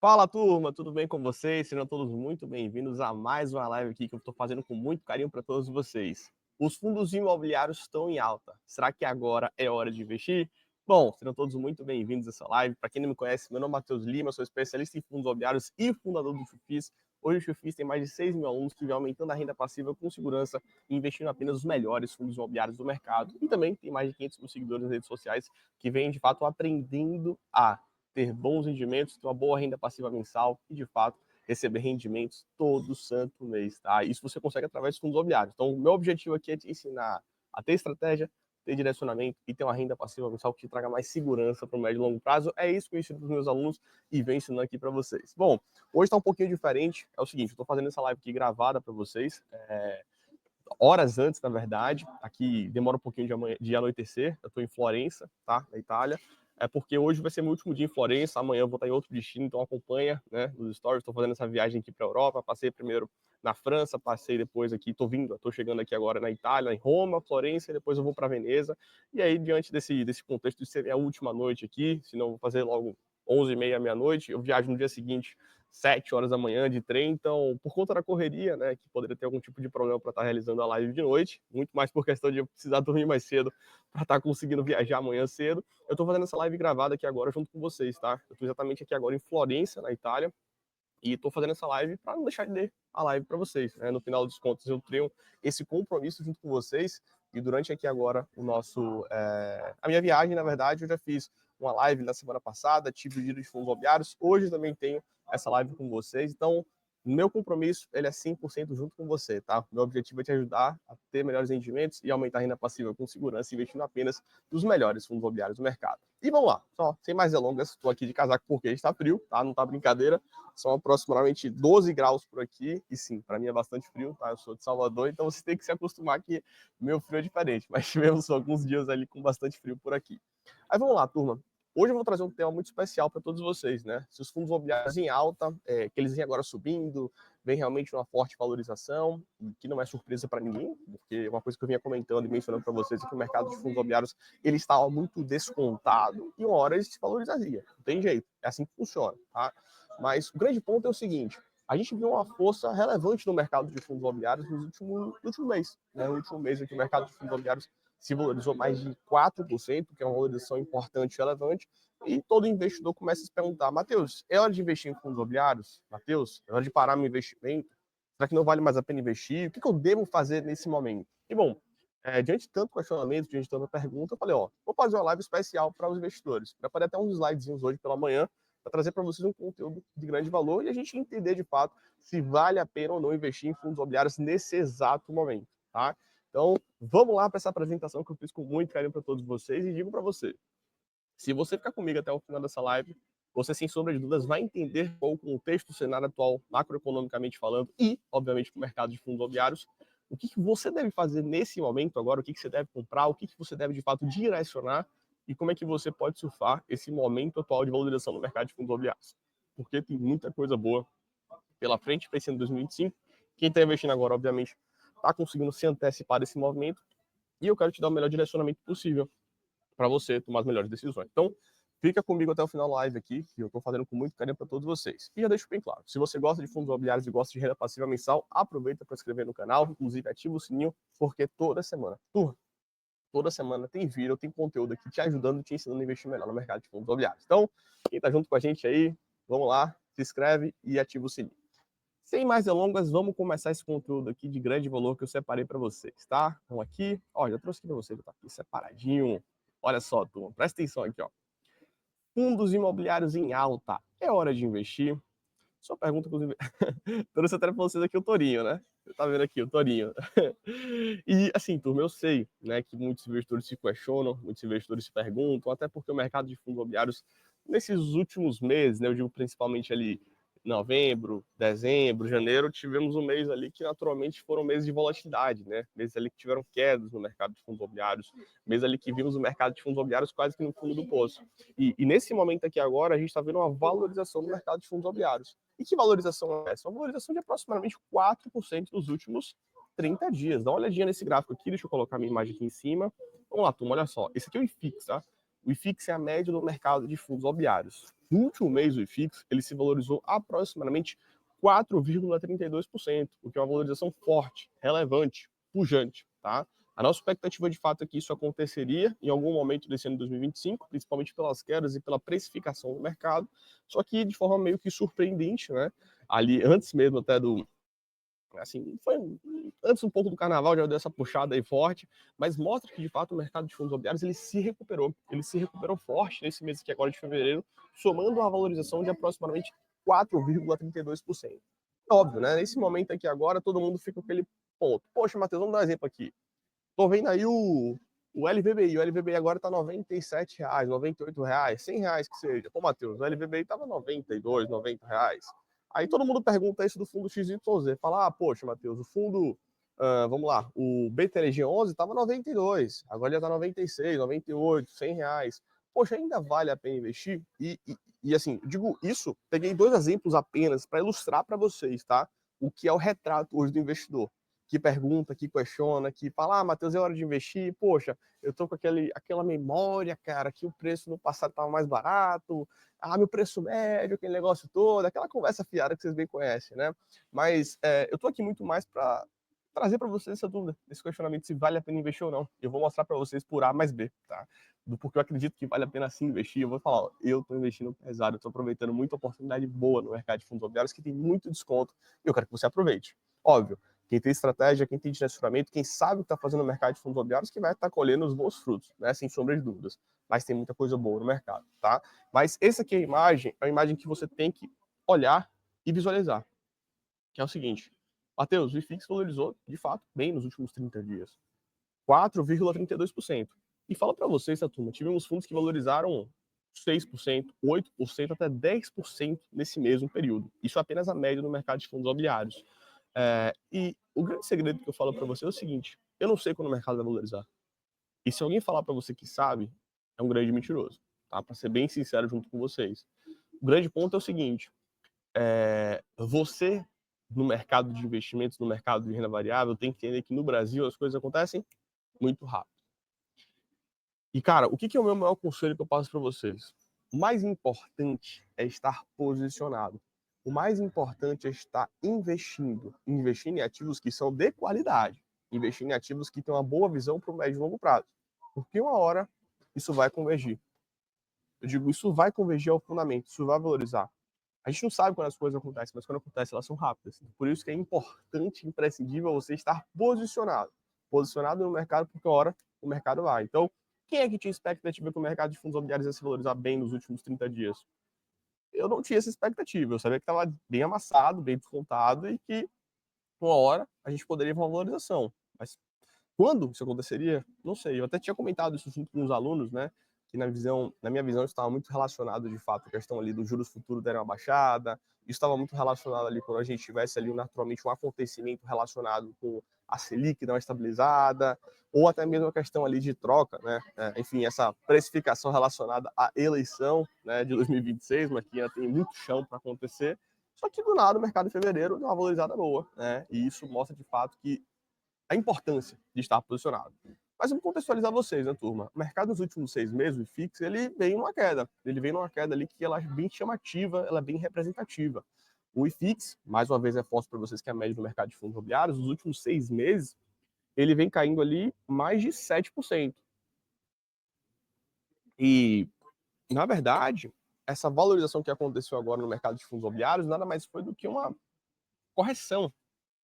Fala, turma, tudo bem com vocês? Sejam todos muito bem-vindos a mais uma live aqui que eu estou fazendo com muito carinho para todos vocês. Os fundos imobiliários estão em alta. Será que agora é hora de investir? Bom, sejam todos muito bem-vindos a essa live. Para quem não me conhece, meu nome é Matheus Lima, sou especialista em fundos imobiliários e fundador do Chufis. Hoje o Chufis tem mais de 6 mil alunos que vêm aumentando a renda passiva com segurança e investindo apenas os melhores fundos imobiliários do mercado. E também tem mais de 500 mil seguidores nas redes sociais que vêm, de fato, aprendendo a ter bons rendimentos, ter uma boa renda passiva mensal e, de fato, receber rendimentos todo santo mês, tá? Isso você consegue através de fundos imobiliários. Então, o meu objetivo aqui é te ensinar a ter estratégia, ter direcionamento e ter uma renda passiva mensal que te traga mais segurança para o médio e longo prazo. É isso que eu ensino para os meus alunos e venho ensinando aqui para vocês. Bom, hoje está um pouquinho diferente. É o seguinte, eu estou fazendo essa live aqui gravada para vocês, horas antes, na verdade. Aqui demora um pouquinho de anoitecer. Eu estou em Florença, tá? Na Itália. É porque hoje vai ser meu último dia em Florença, amanhã eu vou estar em outro destino, então acompanha, né, nos stories. Estou fazendo essa viagem aqui para a Europa, passei primeiro na França, passei depois aqui, estou chegando aqui agora na Itália, em Roma, Florença, e depois eu vou para Veneza. E aí, diante desse contexto de ser a última noite aqui, senão eu vou fazer logo 11h30, meia-noite, eu viajo no dia seguinte 7 horas da manhã de trem, então, por conta da correria, né, que poderia ter algum tipo de problema para estar realizando a live de noite, muito mais por questão de eu precisar dormir mais cedo para estar conseguindo viajar amanhã cedo, eu estou fazendo essa live gravada aqui agora junto com vocês, tá? Eu estou exatamente aqui agora em Florença, na Itália, e estou fazendo essa live para não deixar de ler a live para vocês, né? No final dos contos, eu tenho esse compromisso junto com vocês, e durante aqui agora a minha viagem, na verdade, eu já fiz uma live na semana passada, tive o giro de fundos imobiliários, hoje também tenho essa live com vocês, então meu compromisso ele é 100% junto com você, tá? Meu objetivo é te ajudar a ter melhores rendimentos e aumentar a renda passiva com segurança, investindo apenas nos melhores fundos imobiliários do mercado. E vamos lá, só sem mais delongas, estou aqui de casaco porque está frio, tá? Não tá brincadeira. São aproximadamente 12 graus por aqui, e sim, para mim é bastante frio, tá? Eu sou de Salvador, então você tem que se acostumar que meu frio é diferente, mas tivemos alguns dias ali com bastante frio por aqui. Aí vamos lá, turma. Hoje eu vou trazer um tema muito especial para todos vocês, né? Se os fundos imobiliários em alta, que eles vêm agora subindo, vem realmente uma forte valorização, que não é surpresa para ninguém, porque uma coisa que eu vinha comentando e mencionando para vocês é que o mercado de fundos imobiliários ele estava muito descontado e uma hora ele se valorizaria. Não tem jeito, é assim que funciona, tá? Mas o grande ponto é o seguinte: a gente viu uma força relevante no mercado de fundos imobiliários no último mês. Né? No último mês aqui, o mercado de fundos imobiliários se valorizou mais de 4%, que é uma valorização importante e relevante, e todo investidor começa a se perguntar: Matheus, é hora de investir em fundos imobiliários? Matheus, é hora de parar meu investimento? Será que não vale mais a pena investir? O que eu devo fazer nesse momento? E bom, diante de tanto questionamento, diante de tanta pergunta, eu falei, vou fazer uma live especial para os investidores. Preparei até uns slidezinhos hoje pela manhã, para trazer para vocês um conteúdo de grande valor e a gente entender de fato se vale a pena ou não investir em fundos imobiliários nesse exato momento, tá? Então, vamos lá para essa apresentação que eu fiz com muito carinho para todos vocês e digo para você, se você ficar comigo até o final dessa live, você, sem sombra de dúvidas, vai entender qual o contexto do cenário atual, macroeconomicamente falando, e, obviamente, com o mercado de fundos imobiliários, o que você deve fazer nesse momento agora, o que você deve comprar, o que você deve, de fato, direcionar e como é que você pode surfar esse momento atual de valorização no mercado de fundos imobiliários. Porque tem muita coisa boa pela frente para esse ano de 2025. Quem está investindo agora, obviamente, está conseguindo se antecipar desse movimento e eu quero te dar o melhor direcionamento possível para você tomar as melhores decisões. Então, fica comigo até o final da live aqui, que eu estou fazendo com muito carinho para todos vocês. E já deixo bem claro, se você gosta de fundos imobiliários e gosta de renda passiva mensal, aproveita para se inscrever no canal, inclusive ativa o sininho, porque toda semana tem vídeo, tem conteúdo aqui te ajudando, te ensinando a investir melhor no mercado de fundos imobiliários. Então, quem está junto com a gente aí, vamos lá, se inscreve e ativa o sininho. Sem mais delongas, vamos começar esse conteúdo aqui de grande valor que eu separei para vocês, tá? Então aqui, já trouxe aqui para vocês, tá aqui separadinho. Olha só, turma, presta atenção aqui, ó. Fundos imobiliários em alta, é hora de investir? Só pergunta, inclusive, trouxe até para vocês aqui o Torinho, né? Você tá vendo aqui o Torinho. E assim, turma, eu sei, né, que muitos investidores se questionam, muitos investidores se perguntam, até porque o mercado de fundos imobiliários, nesses últimos meses, né, eu digo principalmente ali novembro, dezembro, janeiro, tivemos um mês ali que naturalmente foram meses de volatilidade, né? Meses ali que tiveram quedas no mercado de fundos imobiliários, meses ali que vimos o mercado de fundos imobiliários quase que no fundo do poço. E nesse momento aqui agora, a gente está vendo uma valorização do mercado de fundos imobiliários. E que valorização é essa? Uma valorização de aproximadamente 4% nos últimos 30 dias. Dá uma olhadinha nesse gráfico aqui, deixa eu colocar minha imagem aqui em cima. Vamos lá, turma, olha só. Esse aqui é o IFIX, tá? O IFIX é a média do mercado de fundos imobiliários. No último mês, o IFIX ele se valorizou aproximadamente 4,32%, o que é uma valorização forte, relevante, pujante, tá? A nossa expectativa de fato é que isso aconteceria em algum momento desse ano de 2025, principalmente pelas quedas e pela precificação do mercado, só que de forma meio que surpreendente, né? Ali antes mesmo até do, assim, foi antes um pouco do carnaval, já deu essa puxada aí forte, mas mostra que de fato o mercado de fundos imobiliários ele se recuperou forte nesse mês aqui agora de fevereiro, somando uma valorização de aproximadamente 4,32%. Óbvio, né? Nesse momento aqui agora, todo mundo fica com aquele ponto. Poxa, Matheus, vamos dar um exemplo aqui. Tô vendo aí o LVBI. O LVBI agora tá R$ 97, R$ 98, R$ 100 que seja. Pô, Matheus, o LVBI tava R$ 92, R$ 90. Aí todo mundo pergunta isso do fundo XYZ. Fala, poxa, Matheus, o fundo, vamos lá, o BTLG11 tava 92, agora já tá 96, 98, R$ 100. Poxa, ainda vale a pena investir? E assim, digo isso, peguei 2 exemplos apenas para ilustrar para vocês, tá? O que é o retrato hoje do investidor que pergunta, que questiona, que fala, Matheus, é hora de investir, poxa, eu tô com aquela memória, cara, que o preço no passado estava mais barato, meu preço médio, aquele negócio todo, aquela conversa fiada que vocês bem conhecem, né? Mas eu tô aqui muito mais para trazer para vocês essa dúvida, esse questionamento se vale a pena investir ou não. Eu vou mostrar para vocês por A mais B, tá? Do porquê eu acredito que vale a pena sim investir. Eu vou falar, ó, eu tô investindo pesado, eu tô aproveitando muita oportunidade boa no mercado de fundos imobiliários que tem muito desconto e eu quero que você aproveite. Óbvio, quem tem estratégia, quem tem direcionamento, quem sabe o que está fazendo no mercado de fundos imobiliários, que vai estar colhendo os bons frutos, né? Sem sombra de dúvidas. Mas tem muita coisa boa no mercado, tá? Mas essa aqui é a imagem que você tem que olhar e visualizar. Que é o seguinte, Matheus, o IFIX valorizou, de fato, bem nos últimos 30 dias. 4,32%. E fala para vocês, tá, turma, tivemos fundos que valorizaram 6%, 8%, até 10% nesse mesmo período. Isso é apenas a média do mercado de fundos imobiliários. E o grande segredo que eu falo para você é o seguinte: eu não sei quando o mercado vai valorizar. E se alguém falar para você que sabe, é um grande mentiroso, tá? Para ser bem sincero junto com vocês. O grande ponto é o seguinte: você no mercado de investimentos, no mercado de renda variável, tem que entender que no Brasil as coisas acontecem muito rápido. E cara, o que é o meu maior conselho que eu passo para vocês? O mais importante é estar posicionado. O mais importante é estar investindo em ativos que são de qualidade, investindo em ativos que têm uma boa visão para o médio e longo prazo. Porque uma hora isso vai convergir. Eu digo, isso vai convergir ao fundamento, isso vai valorizar. A gente não sabe quando as coisas acontecem, mas quando acontecem, elas são rápidas. Por isso que é importante, imprescindível você estar posicionado. Posicionado no mercado, porque uma hora o mercado vai. Então, quem é que tinha expectativa que o mercado de fundos imobiliários ia se valorizar bem nos últimos 30 dias? Eu não tinha essa expectativa. Eu sabia que estava bem amassado, bem descontado e que uma hora a gente poderia ver uma valorização. Mas quando isso aconteceria? Não sei. Eu até tinha comentado isso junto com os alunos, né? Que na minha visão, estava muito relacionado, de fato, a questão ali dos juros futuros derem uma baixada. Isso estava muito relacionado ali quando a gente tivesse ali naturalmente um acontecimento relacionado com a Selic dar uma estabilizada, ou até mesmo a questão ali de troca, né? Enfim, essa precificação relacionada à eleição, né, de 2026, mas que ainda tem muito chão para acontecer. Só que do nada o mercado em fevereiro deu uma valorizada boa, né? E isso mostra de fato que a importância de estar posicionado. Mas vamos contextualizar vocês, né, turma? O mercado nos últimos 6 meses, o IFIX, ele vem numa queda. Ele vem numa queda ali que ela é bem chamativa, ela é bem representativa. O IFIX, mais uma vez reforço para vocês que é a média do mercado de fundos imobiliários, nos últimos 6 meses, ele vem caindo ali mais de 7%. E, na verdade, essa valorização que aconteceu agora no mercado de fundos imobiliários nada mais foi do que uma correção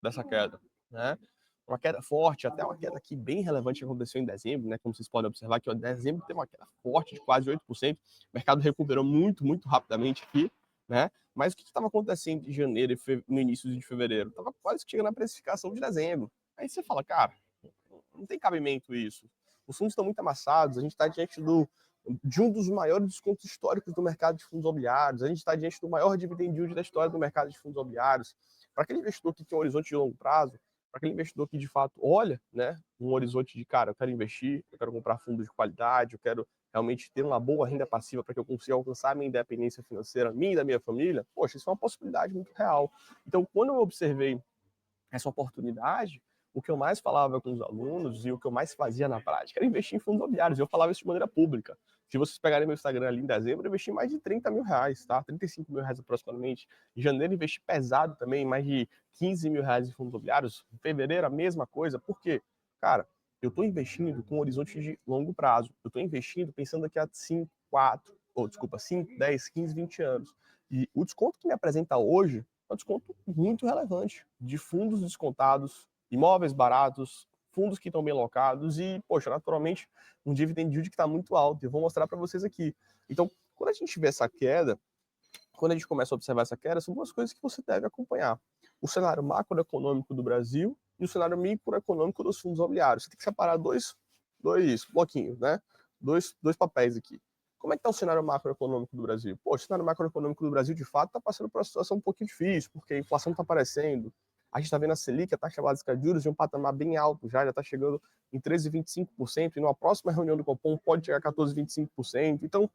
dessa queda, né? Uma queda forte, até uma queda aqui bem relevante que aconteceu em dezembro, né? Como vocês podem observar que em dezembro teve uma queda forte de quase 8%. O mercado recuperou muito, muito rapidamente aqui, né? Mas o que estava acontecendo em janeiro e no início de fevereiro? Estava quase chegando na precificação de dezembro. Aí você fala, cara, não tem cabimento isso. Os fundos estão muito amassados, a gente está diante de um dos maiores descontos históricos do mercado de fundos imobiliários, a gente está diante do maior dividend yield da história do mercado de fundos imobiliários. Para aquele investidor que tem um horizonte de longo prazo, para aquele investidor que de fato olha, né, um horizonte de, cara, eu quero investir, eu quero comprar fundos de qualidade, eu quero realmente ter uma boa renda passiva para que eu consiga alcançar a minha independência financeira, minha e da minha família, poxa, isso é uma possibilidade muito real. Então, quando eu observei essa oportunidade, o que eu mais falava com os alunos e o que eu mais fazia na prática era investir em fundos imobiliários. Eu falava isso de maneira pública. Se vocês pegarem meu Instagram ali em dezembro, eu investi mais de 30 mil reais, tá? 35 mil reais aproximadamente. Em janeiro, eu investi pesado também, mais de 15 mil reais em fundos imobiliários. Em fevereiro, a mesma coisa. Por quê? Cara, eu estou investindo com um horizonte de longo prazo. Eu estou investindo pensando daqui a 5, 10, 15, 20 anos. E o desconto que me apresenta hoje é um desconto muito relevante de fundos descontados, imóveis baratos, fundos que estão bem locados e, poxa, naturalmente, um dividend yield que está muito alto. Eu vou mostrar para vocês aqui. Então, quando a gente vê essa queda, quando a gente começa a observar essa queda, são duas coisas que você deve acompanhar. O cenário macroeconômico do Brasil e o cenário microeconômico dos fundos imobiliários. Você tem que separar dois bloquinhos, né? Dois papéis aqui. Como é que está o cenário macroeconômico do Brasil? Pô, o cenário macroeconômico do Brasil, de fato, está passando por uma situação um pouquinho difícil, porque a inflação está aparecendo. A gente está vendo a Selic, a taxa básica de juros, de um patamar bem alto já está chegando em 13,25%, e numa próxima reunião do Copom pode chegar a 14,25%. Então,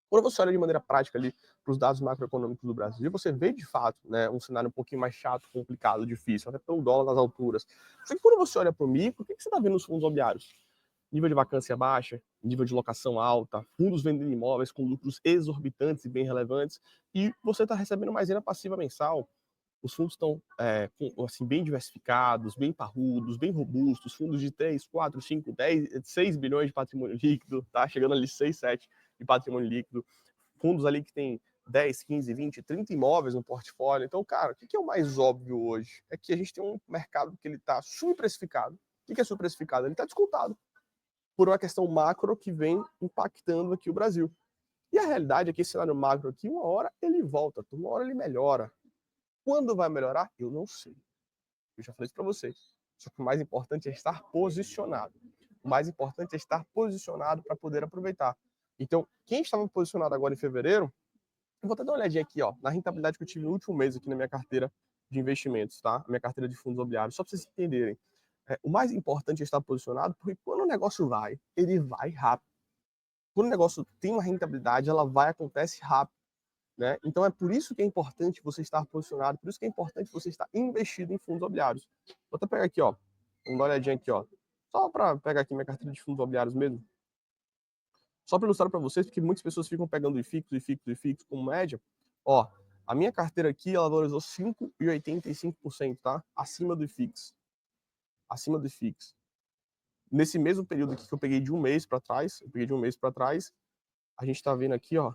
quando você olha de maneira prática ali para os dados macroeconômicos do Brasil, você vê de fato, né, um cenário um pouquinho mais chato, complicado, difícil, até pelo dólar nas alturas. Só que quando você olha para o micro, o que você está vendo nos fundos imobiliários? Nível de vacância baixa, nível de locação alta, fundos vendendo imóveis com lucros exorbitantes e bem relevantes, e você está recebendo mais renda passiva mensal. Os fundos estão assim, bem diversificados, bem parrudos, bem robustos, fundos de 3, 4, 5, 10, 6 bilhões de patrimônio líquido, tá? Chegando ali 6, 7 de patrimônio líquido, fundos ali que tem 10, 15, 20, 30 imóveis no portfólio. Então, cara, o que é o mais óbvio hoje? É que a gente tem um mercado que ele está subprecificado. O que é subprecificado? Ele está descontado por uma questão macro que vem impactando aqui o Brasil. E a realidade é que esse cenário macro aqui, uma hora ele volta, uma hora ele melhora. Quando vai melhorar? Eu não sei. Eu já falei isso para vocês. Só que o mais importante é estar posicionado. O mais importante é estar posicionado para poder aproveitar. Então, quem estava posicionado agora em fevereiro, eu vou até dar uma olhadinha aqui, ó, na rentabilidade que eu tive no último mês aqui na minha carteira de investimentos, tá? A minha carteira de fundos imobiliários, só para vocês entenderem. O mais importante é estar posicionado, porque quando o negócio vai, ele vai rápido. Quando o negócio tem uma rentabilidade, ela vai, acontece rápido. Né? Então é por isso que é importante você estar posicionado, por isso que é importante você estar investido em fundos imobiliários. Vou até pegar aqui, ó, vamos dar uma olhadinha aqui, ó, só para pegar aqui minha carteira de fundos imobiliários mesmo, só para ilustrar para vocês, porque muitas pessoas ficam pegando IFIX como média. Ó, a minha carteira aqui, ela valorizou 5,85%, tá? Acima do IFIX. Acima do IFIX. Nesse mesmo período aqui que eu peguei de um mês para trás, a gente está vendo aqui, ó,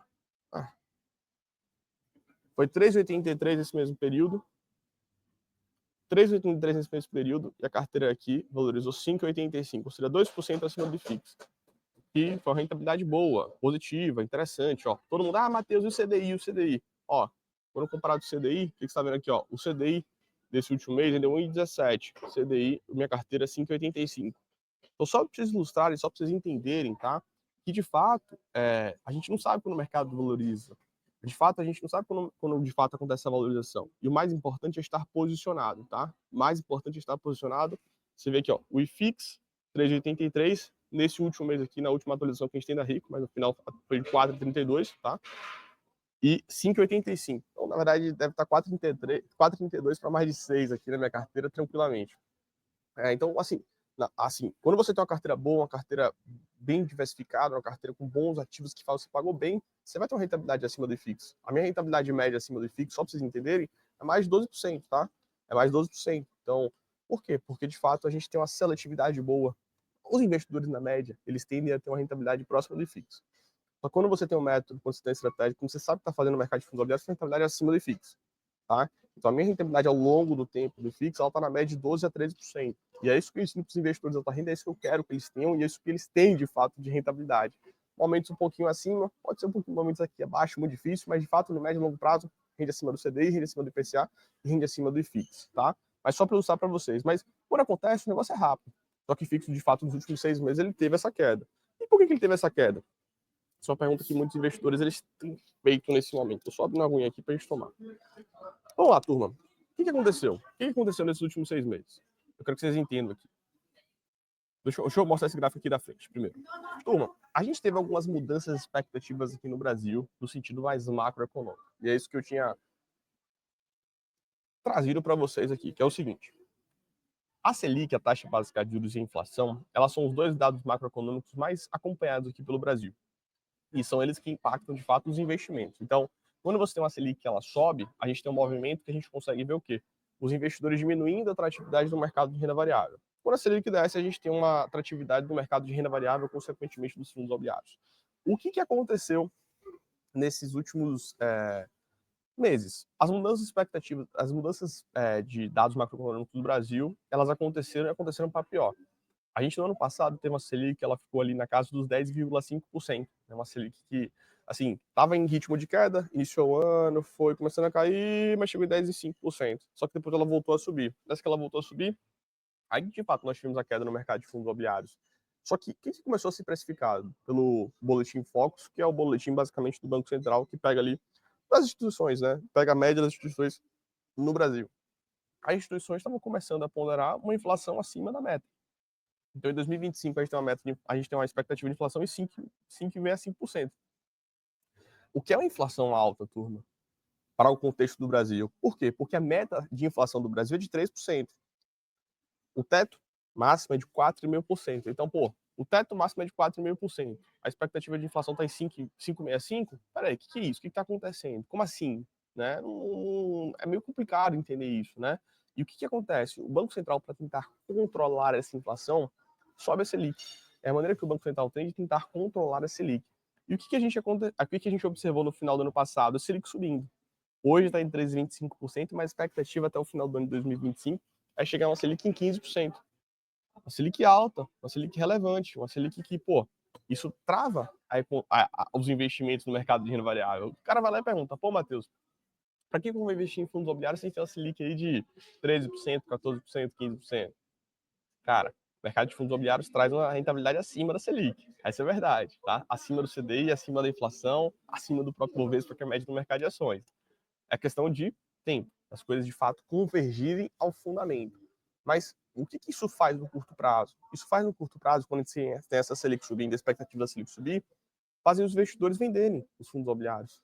foi 3,83 nesse mesmo período. 3,83 nesse mesmo período, e a carteira aqui valorizou 5,85, ou seja, 2% acima do FIX. E foi uma rentabilidade boa, positiva, interessante. Ó. Todo mundo, Matheus, e o CDI, o CDI? Ó, quando comparado com o CDI, o que você está vendo aqui? Ó, o CDI desse último mês deu 1,17. CDI, minha carteira, 5,85. Então, só para vocês ilustrarem, só para vocês entenderem, tá? Que, de fato, a gente não sabe quando o mercado valoriza. De fato, a gente não sabe quando de fato acontece essa valorização. E o mais importante é estar posicionado, tá? O mais importante é estar posicionado. Você vê aqui, ó, o IFIX 3,83, nesse último mês aqui, na última atualização que a gente tem da Rico, mas no final foi de 4,32, tá? E 5,85. Então, na verdade, deve estar 4,32 para mais de 6 aqui na minha carteira, tranquilamente. Então, assim, quando você tem uma carteira boa, uma carteira bem diversificada, uma carteira com bons ativos que você pagou bem, você vai ter uma rentabilidade acima do IFIX. A minha rentabilidade média acima do IFIX, só para vocês entenderem, é mais de 12%, tá? É mais de 12%. Então, por quê? Porque, de fato, a gente tem uma seletividade boa. Os investidores, na média, eles tendem a ter uma rentabilidade próxima do IFIX. Só que quando você tem um método, quando você tem estratégia, quando você sabe que está fazendo o mercado de fundos imobiliários, a rentabilidade é acima do IFIX. Tá? Então, a minha rentabilidade ao longo do tempo do FIX, ela está na média de 12% a 13%. E é isso que eu ensino para os investidores de alta renda, é isso que eu quero que eles tenham, e é isso que eles têm, de fato, de rentabilidade. Momentos um pouquinho acima, pode ser um pouquinho momentos aqui abaixo, muito difícil, mas, de fato, no médio e longo prazo, rende acima do CDI, rende acima do IPCA e rende acima do IFIX, tá? Mas só para ilustrar para vocês. Mas, quando acontece, o negócio é rápido. Só que IFIX, de fato, nos últimos 6 meses, ele teve essa queda. E por que ele teve essa queda? Essa é uma pergunta que muitos investidores eles têm feito nesse momento. Eu só abro uma aguinha aqui para a gente tomar. Vamos lá, turma. O que aconteceu? O que aconteceu nesses últimos 6 meses? Eu quero que vocês entendam aqui. Deixa eu mostrar esse gráfico aqui da frente, primeiro. Turma, a gente teve algumas mudanças expectativas aqui no Brasil, no sentido mais macroeconômico. E é isso que eu tinha trazido para vocês aqui, que é o seguinte. A Selic, a taxa básica de juros e a inflação, elas são os dois dados macroeconômicos mais acompanhados aqui pelo Brasil. e são eles que impactam, de fato, os investimentos. Então, quando você tem uma Selic que ela sobe, a gente tem um movimento que a gente consegue ver o quê? Os investidores diminuindo a atratividade do mercado de renda variável. Quando a Selic desce, a gente tem uma atratividade do mercado de renda variável, consequentemente dos fundos imobiliários. O que aconteceu nesses últimos meses? As mudanças expectativas, as mudanças de dados macroeconômicos do Brasil, elas aconteceram e aconteceram para pior. A gente, no ano passado, teve uma Selic que ela ficou ali na casa dos 10,5%. É uma Selic que, assim, estava em ritmo de queda, iniciou o ano, foi começando a cair, mas chegou em 10,5%. Só que depois ela voltou a subir. Desde que ela voltou a subir, aí, de fato, nós tivemos a queda no mercado de fundos imobiliários. Só que quem começou a ser precificado? Pelo Boletim Focus, que é o boletim, basicamente, do Banco Central, que pega ali das instituições, né? Pega a média das instituições no Brasil. As instituições estavam começando a ponderar uma inflação acima da meta. Então, em 2025, a gente tem uma expectativa de inflação em 5,5%. O que é uma inflação alta, turma, para o contexto do Brasil? Por quê? Porque a meta de inflação do Brasil é de 3%. O teto máximo é de 4,5%. Então, o teto máximo é de 4,5%. A expectativa de inflação está em 5,65%. Peraí, o que é isso? O que está acontecendo? Como assim? Né? É meio complicado entender isso, né? E o que acontece? O Banco Central, para tentar controlar essa inflação, sobe a Selic. É a maneira que o Banco Central tem de tentar controlar a Selic. E o que a gente observou no final do ano passado? A Selic subindo. Hoje está em 3,25%, mas a expectativa até o final do ano de 2025 é chegar a uma Selic em 15%. Uma Selic alta, uma Selic relevante, uma Selic que, isso trava os investimentos no mercado de renda variável. O cara vai lá e pergunta, Matheus, para que eu vou investir em fundos imobiliários sem ter uma Selic aí de 13%, 14%, 15%? Cara, o mercado de fundos imobiliários traz uma rentabilidade acima da Selic. Essa é a verdade, tá? Acima do CDI, acima da inflação, acima do próprio Bovespa, que é a média do mercado de ações. É questão de tempo, as coisas de fato convergirem ao fundamento. Mas o que isso faz no curto prazo? Isso faz no curto prazo, quando você tem essa Selic subindo, a expectativa da Selic subir, fazem os investidores venderem os fundos imobiliários.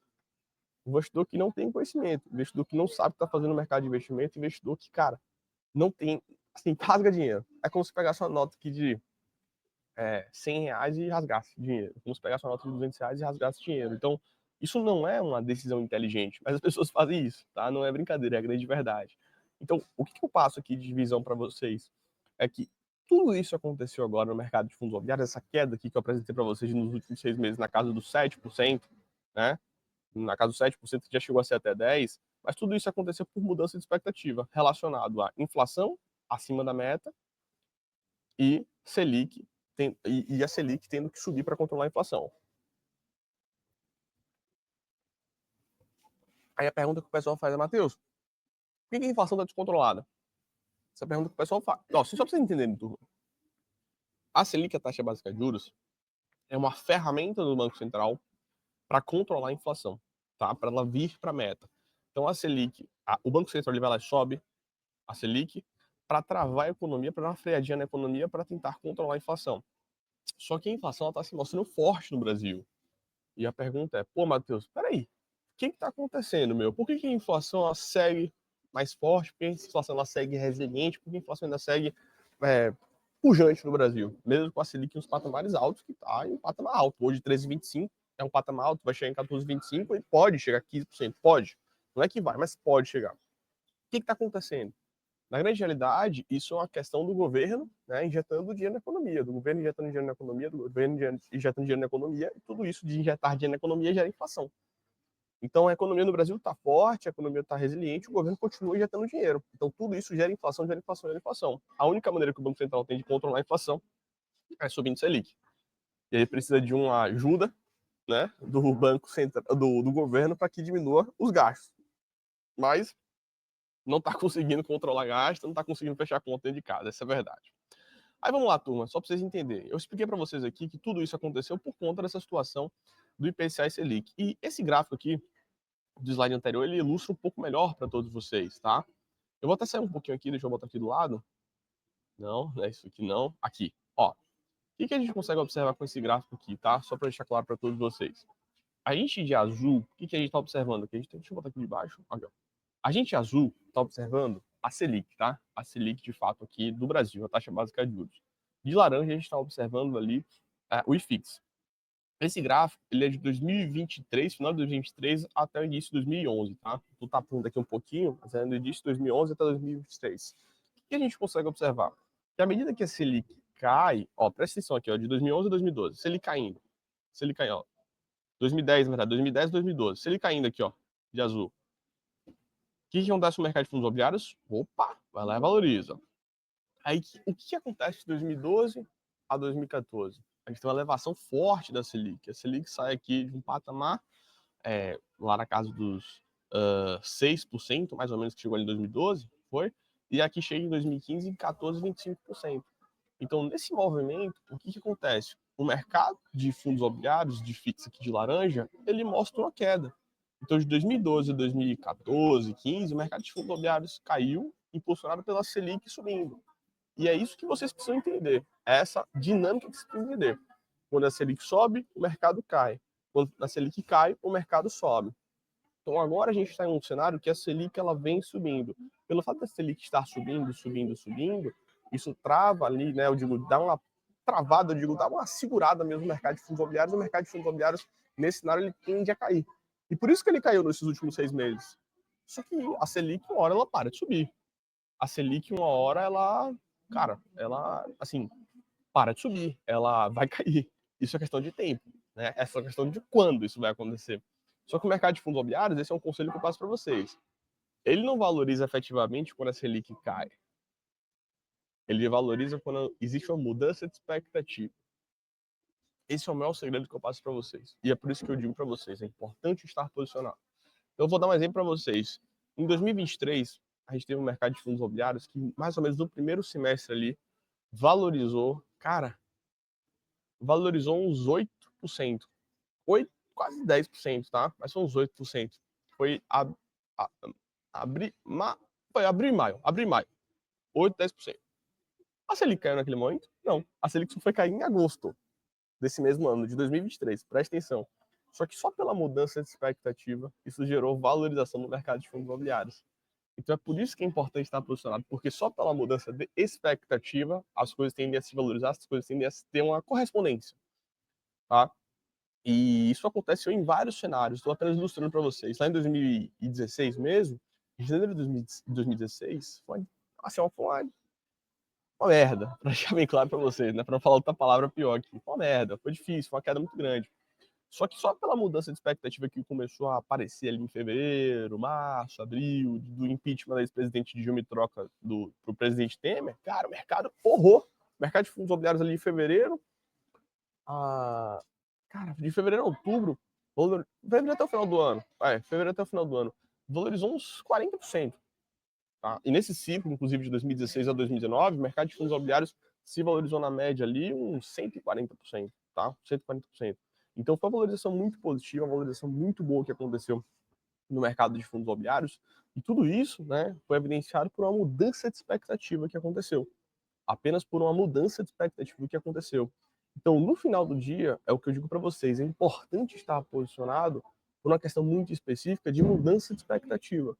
O investidor que não tem conhecimento, o investidor que não sabe o que está fazendo no mercado de investimento, o investidor que, cara, não tem, assim, rasga dinheiro. É como se pegasse uma nota aqui de R$100 e rasgasse dinheiro. Como se pegasse uma nota de R$200 e rasgasse dinheiro. Então, isso não é uma decisão inteligente, mas as pessoas fazem isso, tá? Não é brincadeira, é a grande verdade. Então, o que eu passo aqui de visão para vocês é que tudo isso aconteceu agora no mercado de fundos imobiliários, essa queda aqui que eu apresentei para vocês nos últimos 6 meses na casa dos 7%, né? Na casa dos 7%, que já chegou a ser até 10%, mas tudo isso aconteceu por mudança de expectativa relacionado à inflação acima da meta e Selic e a Selic tendo que subir para controlar a inflação. Aí a pergunta que o pessoal faz é, Matheus, por que a inflação está descontrolada? Essa pergunta que o pessoal faz. Só para vocês entenderem, turma. A Selic, a taxa básica de juros, é uma ferramenta do Banco Central para controlar a inflação, tá? Para ela vir para a meta. Então a Selic, o Banco Central ele vai lá e sobe a Selic para travar a economia, para dar uma freadinha na economia, para tentar controlar a inflação. Só que a inflação está se mostrando forte no Brasil. E a pergunta é, Matheus, peraí, o que está acontecendo, meu? Por que a inflação ela segue mais forte? Por que a inflação ela segue resiliente? Por que a inflação ainda segue pujante no Brasil? Mesmo com a Selic nos patamares altos, que está em um patamar alto. Hoje, 13,25 é um patamar alto, vai chegar em 14,25 e pode chegar a 15%. Pode. Não é que vai, mas pode chegar. O que está acontecendo? Na grande realidade, isso é uma questão do governo, né, injetando dinheiro na economia, do governo injetando dinheiro na economia, do governo injetando dinheiro na economia, e tudo isso de injetar dinheiro na economia gera inflação. Então, a economia no Brasil está forte, a economia está resiliente, o governo continua injetando dinheiro. Então, tudo isso gera inflação, gera inflação, gera inflação. A única maneira que o Banco Central tem de controlar a inflação é subindo Selic. E aí precisa de uma ajuda, né, do Banco Central, do governo para que diminua os gastos. Mas não está conseguindo controlar gasto, não está conseguindo fechar a conta dentro de casa, essa é a verdade. Aí vamos lá, turma, só para vocês entenderem. Eu expliquei para vocês aqui que tudo isso aconteceu por conta dessa situação do IPCA e Selic. E esse gráfico aqui, do slide anterior, ele ilustra um pouco melhor para todos vocês, tá? Eu vou até sair um pouquinho aqui, deixa eu botar aqui do lado. Não, não é isso aqui não. Aqui, ó. O que a gente consegue observar com esse gráfico aqui, tá? Só para deixar claro para todos vocês. A gente de azul, o que a gente está observando aqui? Deixa eu botar aqui de baixo. Aqui, ó. A gente azul está observando a Selic, tá? A Selic, de fato, aqui do Brasil, a taxa básica de juros. De laranja, a gente está observando ali o IFIX. Esse gráfico, ele é de 2023, final de 2023 até o início de 2011, tá? Tô tapando aqui um pouquinho, mas é do início de 2011 até 2023. O que a gente consegue observar? Que à medida que a Selic cai, ó, presta atenção aqui, ó, de 2011 a 2012, Selic caindo, ó, 2010, na verdade, 2010 e 2012, Selic caindo aqui, ó, de azul. O que acontece no mercado de fundos imobiliários? Opa, vai lá e valoriza. Aí, o que acontece de 2012 a 2014? A gente tem uma elevação forte da Selic. A Selic sai aqui de um patamar lá na casa dos 6%, mais ou menos, que chegou ali em 2012, foi? E aqui chega em 2015 em 14, 25%. Então, nesse movimento, o que acontece? O mercado de fundos imobiliários, de FIX aqui de laranja, ele mostra uma queda. Então, de 2012 a 2014, 15, o mercado de fundos imobiliários caiu, impulsionado pela Selic subindo. E é isso que vocês precisam entender. É essa dinâmica que vocês precisam entender. Quando a Selic sobe, o mercado cai. Quando a Selic cai, o mercado sobe. Então agora a gente está em um cenário que a Selic ela vem subindo. Pelo fato da Selic estar subindo, subindo, subindo, isso trava ali, né? Eu digo, dá uma travada, eu digo, dá uma segurada mesmo no mercado de fundos imobiliários. O mercado de fundos imobiliários, nesse cenário, ele tende a cair. E por isso que ele caiu nesses últimos 6 meses. Só que a Selic, uma hora, ela para de subir. A Selic, uma hora, ela, cara, ela, assim, para de subir, ela vai cair. Isso é questão de tempo, né? É só questão de quando isso vai acontecer. Só que o mercado de fundos imobiliários, esse é um conselho que eu passo para vocês. Ele não valoriza efetivamente quando a Selic cai. Ele valoriza quando existe uma mudança de expectativa. Esse é o maior segredo que eu passo para vocês. E é por isso que eu digo para vocês, é importante estar posicionado. Então, eu vou dar um exemplo para vocês. Em 2023, a gente teve um mercado de fundos imobiliários que, mais ou menos no primeiro semestre ali, valorizou, cara, valorizou uns 8%. 8, quase 10%, tá? Mas são uns 8%. Foi abril, foi abril e maio. Abril e maio. 8, 10%. A Selic caiu naquele momento? Não. A Selic só foi cair em agosto desse mesmo ano, de 2023. Presta atenção. Só que só pela mudança de expectativa, isso gerou valorização no mercado de fundos imobiliários. Então é por isso que é importante estar posicionado, porque só pela mudança de expectativa, as coisas tendem a se valorizar, as coisas tendem a ter uma correspondência, tá? E isso aconteceu em vários cenários. Estou apenas ilustrando para vocês. Lá em 2016 mesmo, em janeiro de 2016, foi, assim, uma merda, para deixar bem claro para vocês, né? Para não falar outra palavra pior aqui. Foi uma merda, foi difícil, foi uma queda muito grande. Só que só pela mudança de expectativa que começou a aparecer ali em fevereiro, março, abril, do impeachment da ex-presidente Dilma e troca pro presidente Temer, cara, o mercado porrou. O mercado de fundos imobiliários ali em fevereiro, a... cara, de fevereiro a outubro, fevereiro até o final do ano, fevereiro até o final do ano, valorizou uns 40%. Tá? E nesse ciclo, inclusive de 2016 a 2019, o mercado de fundos imobiliários se valorizou na média ali uns 140%, tá? 140%. Então foi uma valorização muito positiva, uma valorização muito boa que aconteceu no mercado de fundos imobiliários. E tudo isso, né, foi evidenciado por uma mudança de expectativa que aconteceu. Apenas por uma mudança de expectativa que aconteceu. Então, no final do dia, é o que eu digo para vocês, é importante estar posicionado por uma questão muito específica de mudança de expectativa.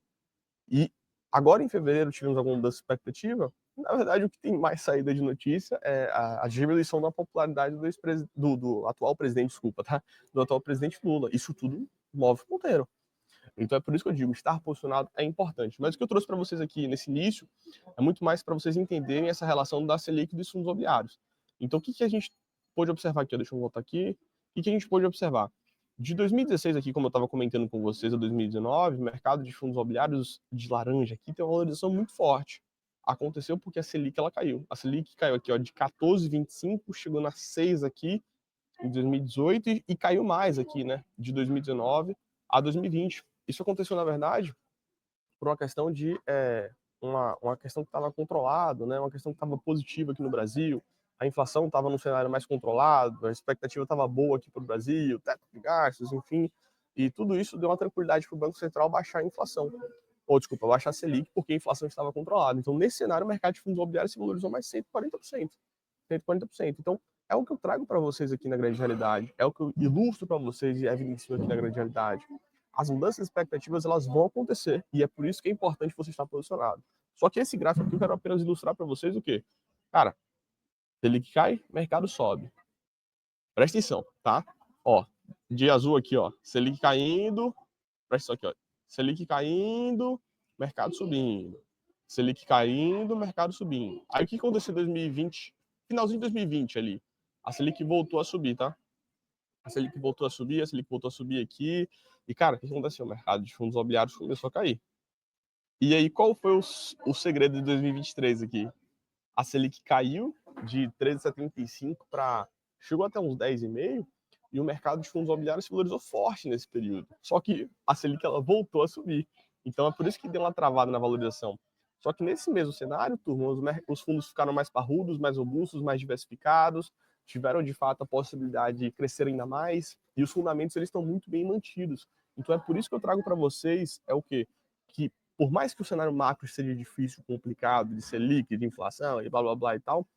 E agora em fevereiro tivemos alguma mudança de expectativa. Na verdade, o que tem mais saída de notícia é a diminuição da popularidade do atual presidente, desculpa, tá? Do atual presidente Lula. Isso tudo move ponteiro. Então é por isso que eu digo, estar posicionado é importante. Mas o que eu trouxe para vocês aqui nesse início é muito mais para vocês entenderem essa relação da Selic e dos fundos imobiliários. Então o que a gente pôde observar aqui? Deixa eu voltar aqui. O que a gente pôde observar? De 2016 aqui, como eu estava comentando com vocês, a 2019, o mercado de fundos imobiliários de laranja aqui tem uma valorização muito forte. Aconteceu porque a Selic ela caiu. A Selic caiu aqui ó, de 14,25, chegou na 6 aqui em 2018 e caiu mais aqui, né? De 2019 a 2020. Isso aconteceu, na verdade, por uma questão de uma questão que estava controlado, né? Uma questão que estava positiva aqui no Brasil. A inflação estava num cenário mais controlado, a expectativa estava boa aqui para o Brasil, teto de gastos, enfim. E tudo isso deu uma tranquilidade para o Banco Central baixar a inflação. Ou, desculpa, baixar a Selic, porque a inflação estava controlada. Então, nesse cenário, o mercado de fundos imobiliários se valorizou mais 140%. 140%. Então, é o que eu trago para vocês aqui na grande realidade. É o que eu ilustro para vocês e evidencio aqui na grande realidade. As mudanças de expectativas elas vão acontecer e é por isso que é importante você estar posicionado. Só que esse gráfico aqui eu quero apenas ilustrar para vocês o quê? Cara, Selic cai, mercado sobe. Presta atenção, tá? Ó, de azul aqui, ó, Selic caindo, presta isso aqui, ó, Selic caindo, mercado subindo. Selic caindo, mercado subindo. Aí o que aconteceu em 2020? Finalzinho de 2020 ali. A Selic voltou a subir, tá? A Selic voltou a subir, a Selic voltou a subir aqui. E, cara, o que aconteceu? O mercado de fundos imobiliários começou a cair. E aí, qual foi o segredo de 2023 aqui? A Selic caiu de 13,75 para... chegou até uns 10,5, e o mercado de fundos imobiliários se valorizou forte nesse período. Só que a Selic ela voltou a subir. Então é por isso que deu uma travada na valorização. Só que nesse mesmo cenário, turma, os fundos ficaram mais parrudos, mais robustos, mais diversificados, tiveram de fato a possibilidade de crescer ainda mais, e os fundamentos eles estão muito bem mantidos. Então é por isso que eu trago para vocês é o quê? Que por mais que o cenário macro seja difícil, complicado, de Selic, de inflação e blá blá blá e tal,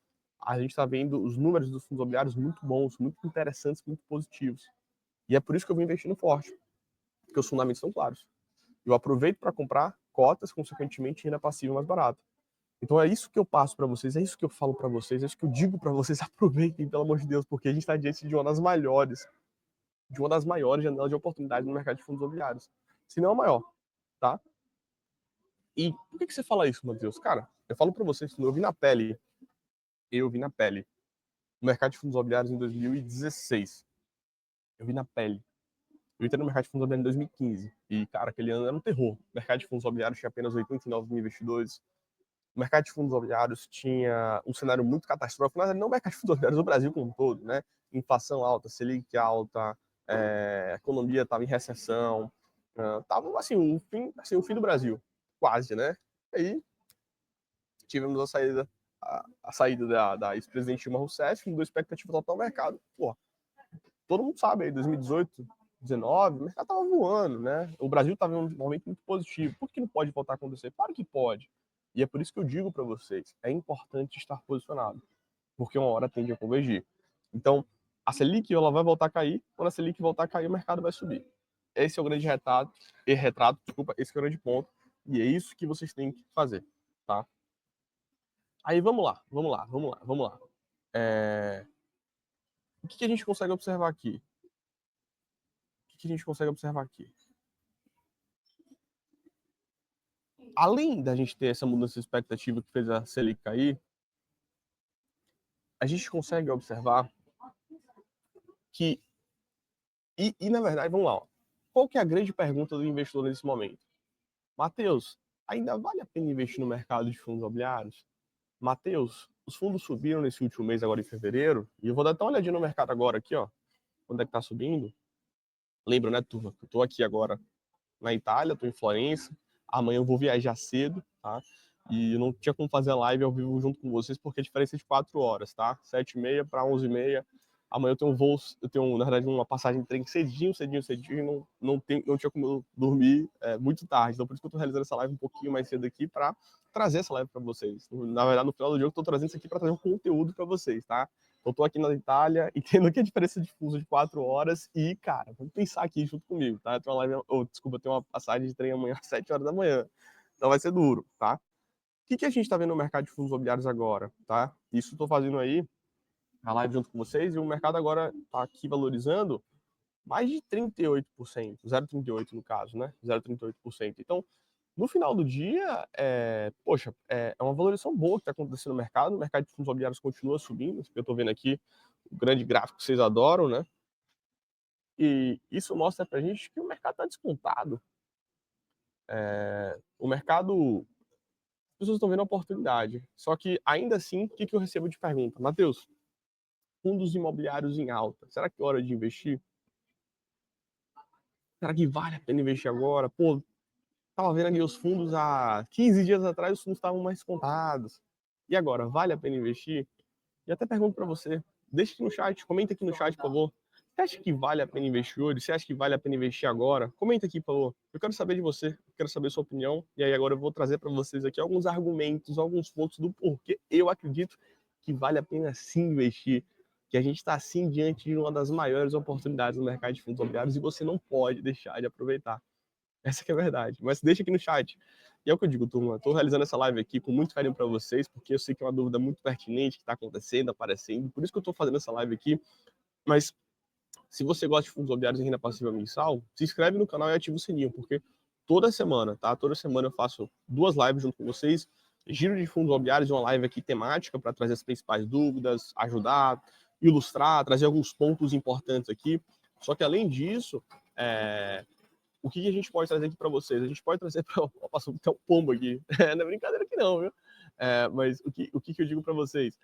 a gente está vendo os números dos fundos imobiliários muito bons, muito interessantes, muito positivos. E é por isso que eu vou investindo forte, porque os fundamentos estão claros. Eu aproveito para comprar cotas, consequentemente, renda passiva mais barata. Então é isso que eu passo para vocês, é isso que eu falo para vocês, é isso que eu digo para vocês. Aproveitem, pelo amor de Deus, porque a gente está diante de uma das maiores janelas de oportunidade no mercado de fundos imobiliários. Se não a maior, tá? E por que você fala isso, Matheus? Cara, eu falo para vocês, eu vi na pele o mercado de fundos imobiliários em 2016. Eu vi na pele. Eu entrei no mercado de fundos imobiliários em 2015. E, cara, aquele ano era um terror. O mercado de fundos imobiliários tinha apenas 89 mil investidores. O mercado de fundos imobiliários tinha um cenário muito catastrófico, mas não o mercado de fundos imobiliários do Brasil como um todo, né? Inflação alta, Selic alta, a economia estava em recessão, estava assim, o fim do Brasil, quase, né? E aí tivemos a saída da ex-presidente Dilma Rousseff, que mudou a expectativa total do mercado. Pô, todo mundo sabe aí, 2018, 19, o mercado estava voando, né? O Brasil estava em um momento muito positivo. Por que não pode voltar a acontecer? Claro que pode. E é por isso que eu digo para vocês, é importante estar posicionado, porque uma hora tende a convergir. Então, a Selic ela vai voltar a cair, quando a Selic voltar a cair, o mercado vai subir. Esse é o grande retrato, desculpa, esse é o grande ponto, e é isso que vocês têm que fazer, tá? Aí vamos lá. O que a gente consegue observar aqui? O que a gente consegue observar aqui? Além da gente ter essa mudança de expectativa que fez a Selic cair, a gente consegue observar que, na verdade, vamos lá, ó. Qual que é a grande pergunta do investidor nesse momento? Matheus, ainda vale a pena investir no mercado de fundos imobiliários? Matheus, os fundos subiram nesse último mês, agora em fevereiro, e eu vou dar até uma olhadinha no mercado agora aqui, ó, quando é que tá subindo. Lembra, né, turma, que eu tô aqui agora na Itália, tô em Florença, amanhã eu vou viajar cedo, tá? E eu não tinha como fazer a live ao vivo junto com vocês, porque a diferença é de 4 horas, tá? 7h30 para 11h30. Amanhã eu tenho um voo, eu tenho, na verdade, uma passagem de trem cedinho, não tinha como eu dormir muito tarde. Então, por isso que eu tô realizando essa live um pouquinho mais cedo aqui, para trazer essa live para vocês. Na verdade, no final do dia, eu tô trazendo isso aqui para trazer um conteúdo para vocês, tá? Eu tô aqui na Itália e tendo aqui a diferença de fuso de 4 horas e, cara, vamos pensar aqui junto comigo, tá? Eu tenho uma live, desculpa, eu tenho uma passagem de trem amanhã às 7 horas da manhã. Então vai ser duro, tá? O que a gente está vendo no mercado de fundos imobiliários agora, tá? Isso estou fazendo aí a live junto com vocês e o mercado agora está aqui valorizando mais de 38%, 0,38 no caso, né? 0,38%. Então, no final do dia, poxa, é uma valorização boa que está acontecendo no mercado. O mercado de fundos imobiliários continua subindo. Eu estou vendo aqui o grande gráfico que vocês adoram, né? E isso mostra para a gente que o mercado está descontado. O mercado, as pessoas estão vendo a oportunidade. Só que, ainda assim, o que eu recebo de pergunta? Matheus, fundos imobiliários em alta, será que é hora de investir? Será que vale a pena investir agora? Pô, tava vendo aqui os fundos há 15 dias atrás, os fundos estavam mais contados. E agora, vale a pena investir? E até pergunto para você, deixa aqui no chat, comenta aqui no chat, por favor. Você acha que vale a pena investir hoje? Você acha que vale a pena investir agora? Comenta aqui, por favor. Eu quero saber de você, eu quero saber a sua opinião. E aí agora eu vou trazer para vocês aqui alguns argumentos, alguns pontos do porquê eu acredito que vale a pena sim investir, que a gente está sim diante de uma das maiores oportunidades no mercado de fundos imobiliários e você não pode deixar de aproveitar. Essa que é a verdade. Mas deixa aqui no chat. E é o que eu digo, turma. Estou realizando essa live aqui com muito carinho para vocês, porque eu sei que é uma dúvida muito pertinente que está acontecendo, aparecendo. Por isso que eu estou fazendo essa live aqui. Mas Se você gosta de fundos imobiliários e renda passiva mensal, se inscreve no canal e ativa o sininho, porque toda semana, tá? Toda semana eu faço 2 lives junto com vocês, giro de fundos imobiliários e uma live aqui temática para trazer as principais dúvidas, ajudar, ilustrar, trazer alguns pontos importantes aqui. Só que além disso, o que a gente pode trazer aqui para vocês? A gente pode trazer para... Passou até um pombo aqui. Não é brincadeira aqui não, viu? Mas o que eu digo para vocês?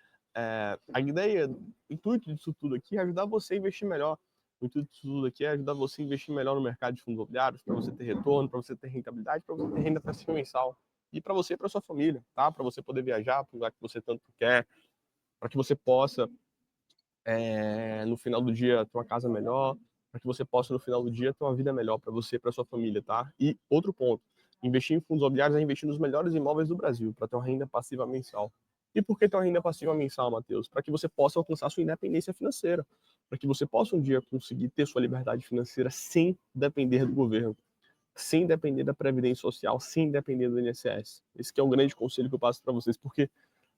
A ideia, o intuito disso tudo aqui é ajudar você a investir melhor. O intuito disso tudo aqui é ajudar você a investir melhor no mercado de fundos imobiliários, para você ter retorno, para você ter rentabilidade, para você ter renda passiva mensal. E para você e para sua família, tá? Para você poder viajar para o lugar que você tanto quer, para que você possa, no final do dia, ter uma casa melhor, para que você possa, no final do dia, ter uma vida melhor para você e para sua família, tá? E outro ponto, investir em fundos imobiliários é investir nos melhores imóveis do Brasil, para ter uma renda passiva mensal. E por que ter uma renda passiva mensal, Matheus? Para que você possa alcançar sua independência financeira, para que você possa um dia conseguir ter sua liberdade financeira sem depender do governo, sem depender da Previdência Social, sem depender do INSS. Esse que é um grande conselho que eu passo para vocês, porque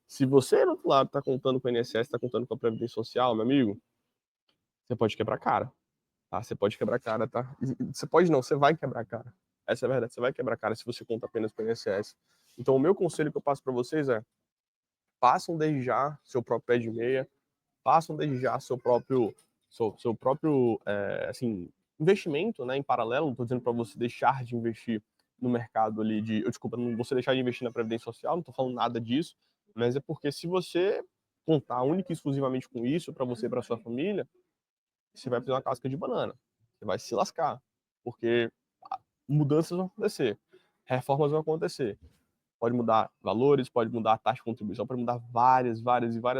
se você, do outro lado, está contando com o INSS, está contando com a Previdência Social, meu amigo, você pode quebrar a cara, tá? Você pode quebrar a cara, tá? Você pode não, você vai quebrar a cara. Essa é a verdade, você vai quebrar a cara se você conta apenas com o INSS. Então, o meu conselho que eu passo para vocês é: façam desde já seu próprio pé de meia, façam desde já seu próprio assim, investimento, né, em paralelo. Não estou dizendo para você deixar de investir no mercado ali desculpa, não você deixar de investir na Previdência Social, não estou falando nada disso, mas é porque se você contar única e exclusivamente com isso para você e para sua família, você vai fazer uma casca de banana. Você vai se lascar, porque mudanças vão acontecer, reformas vão acontecer. Pode mudar valores, pode mudar a taxa de contribuição, pode mudar várias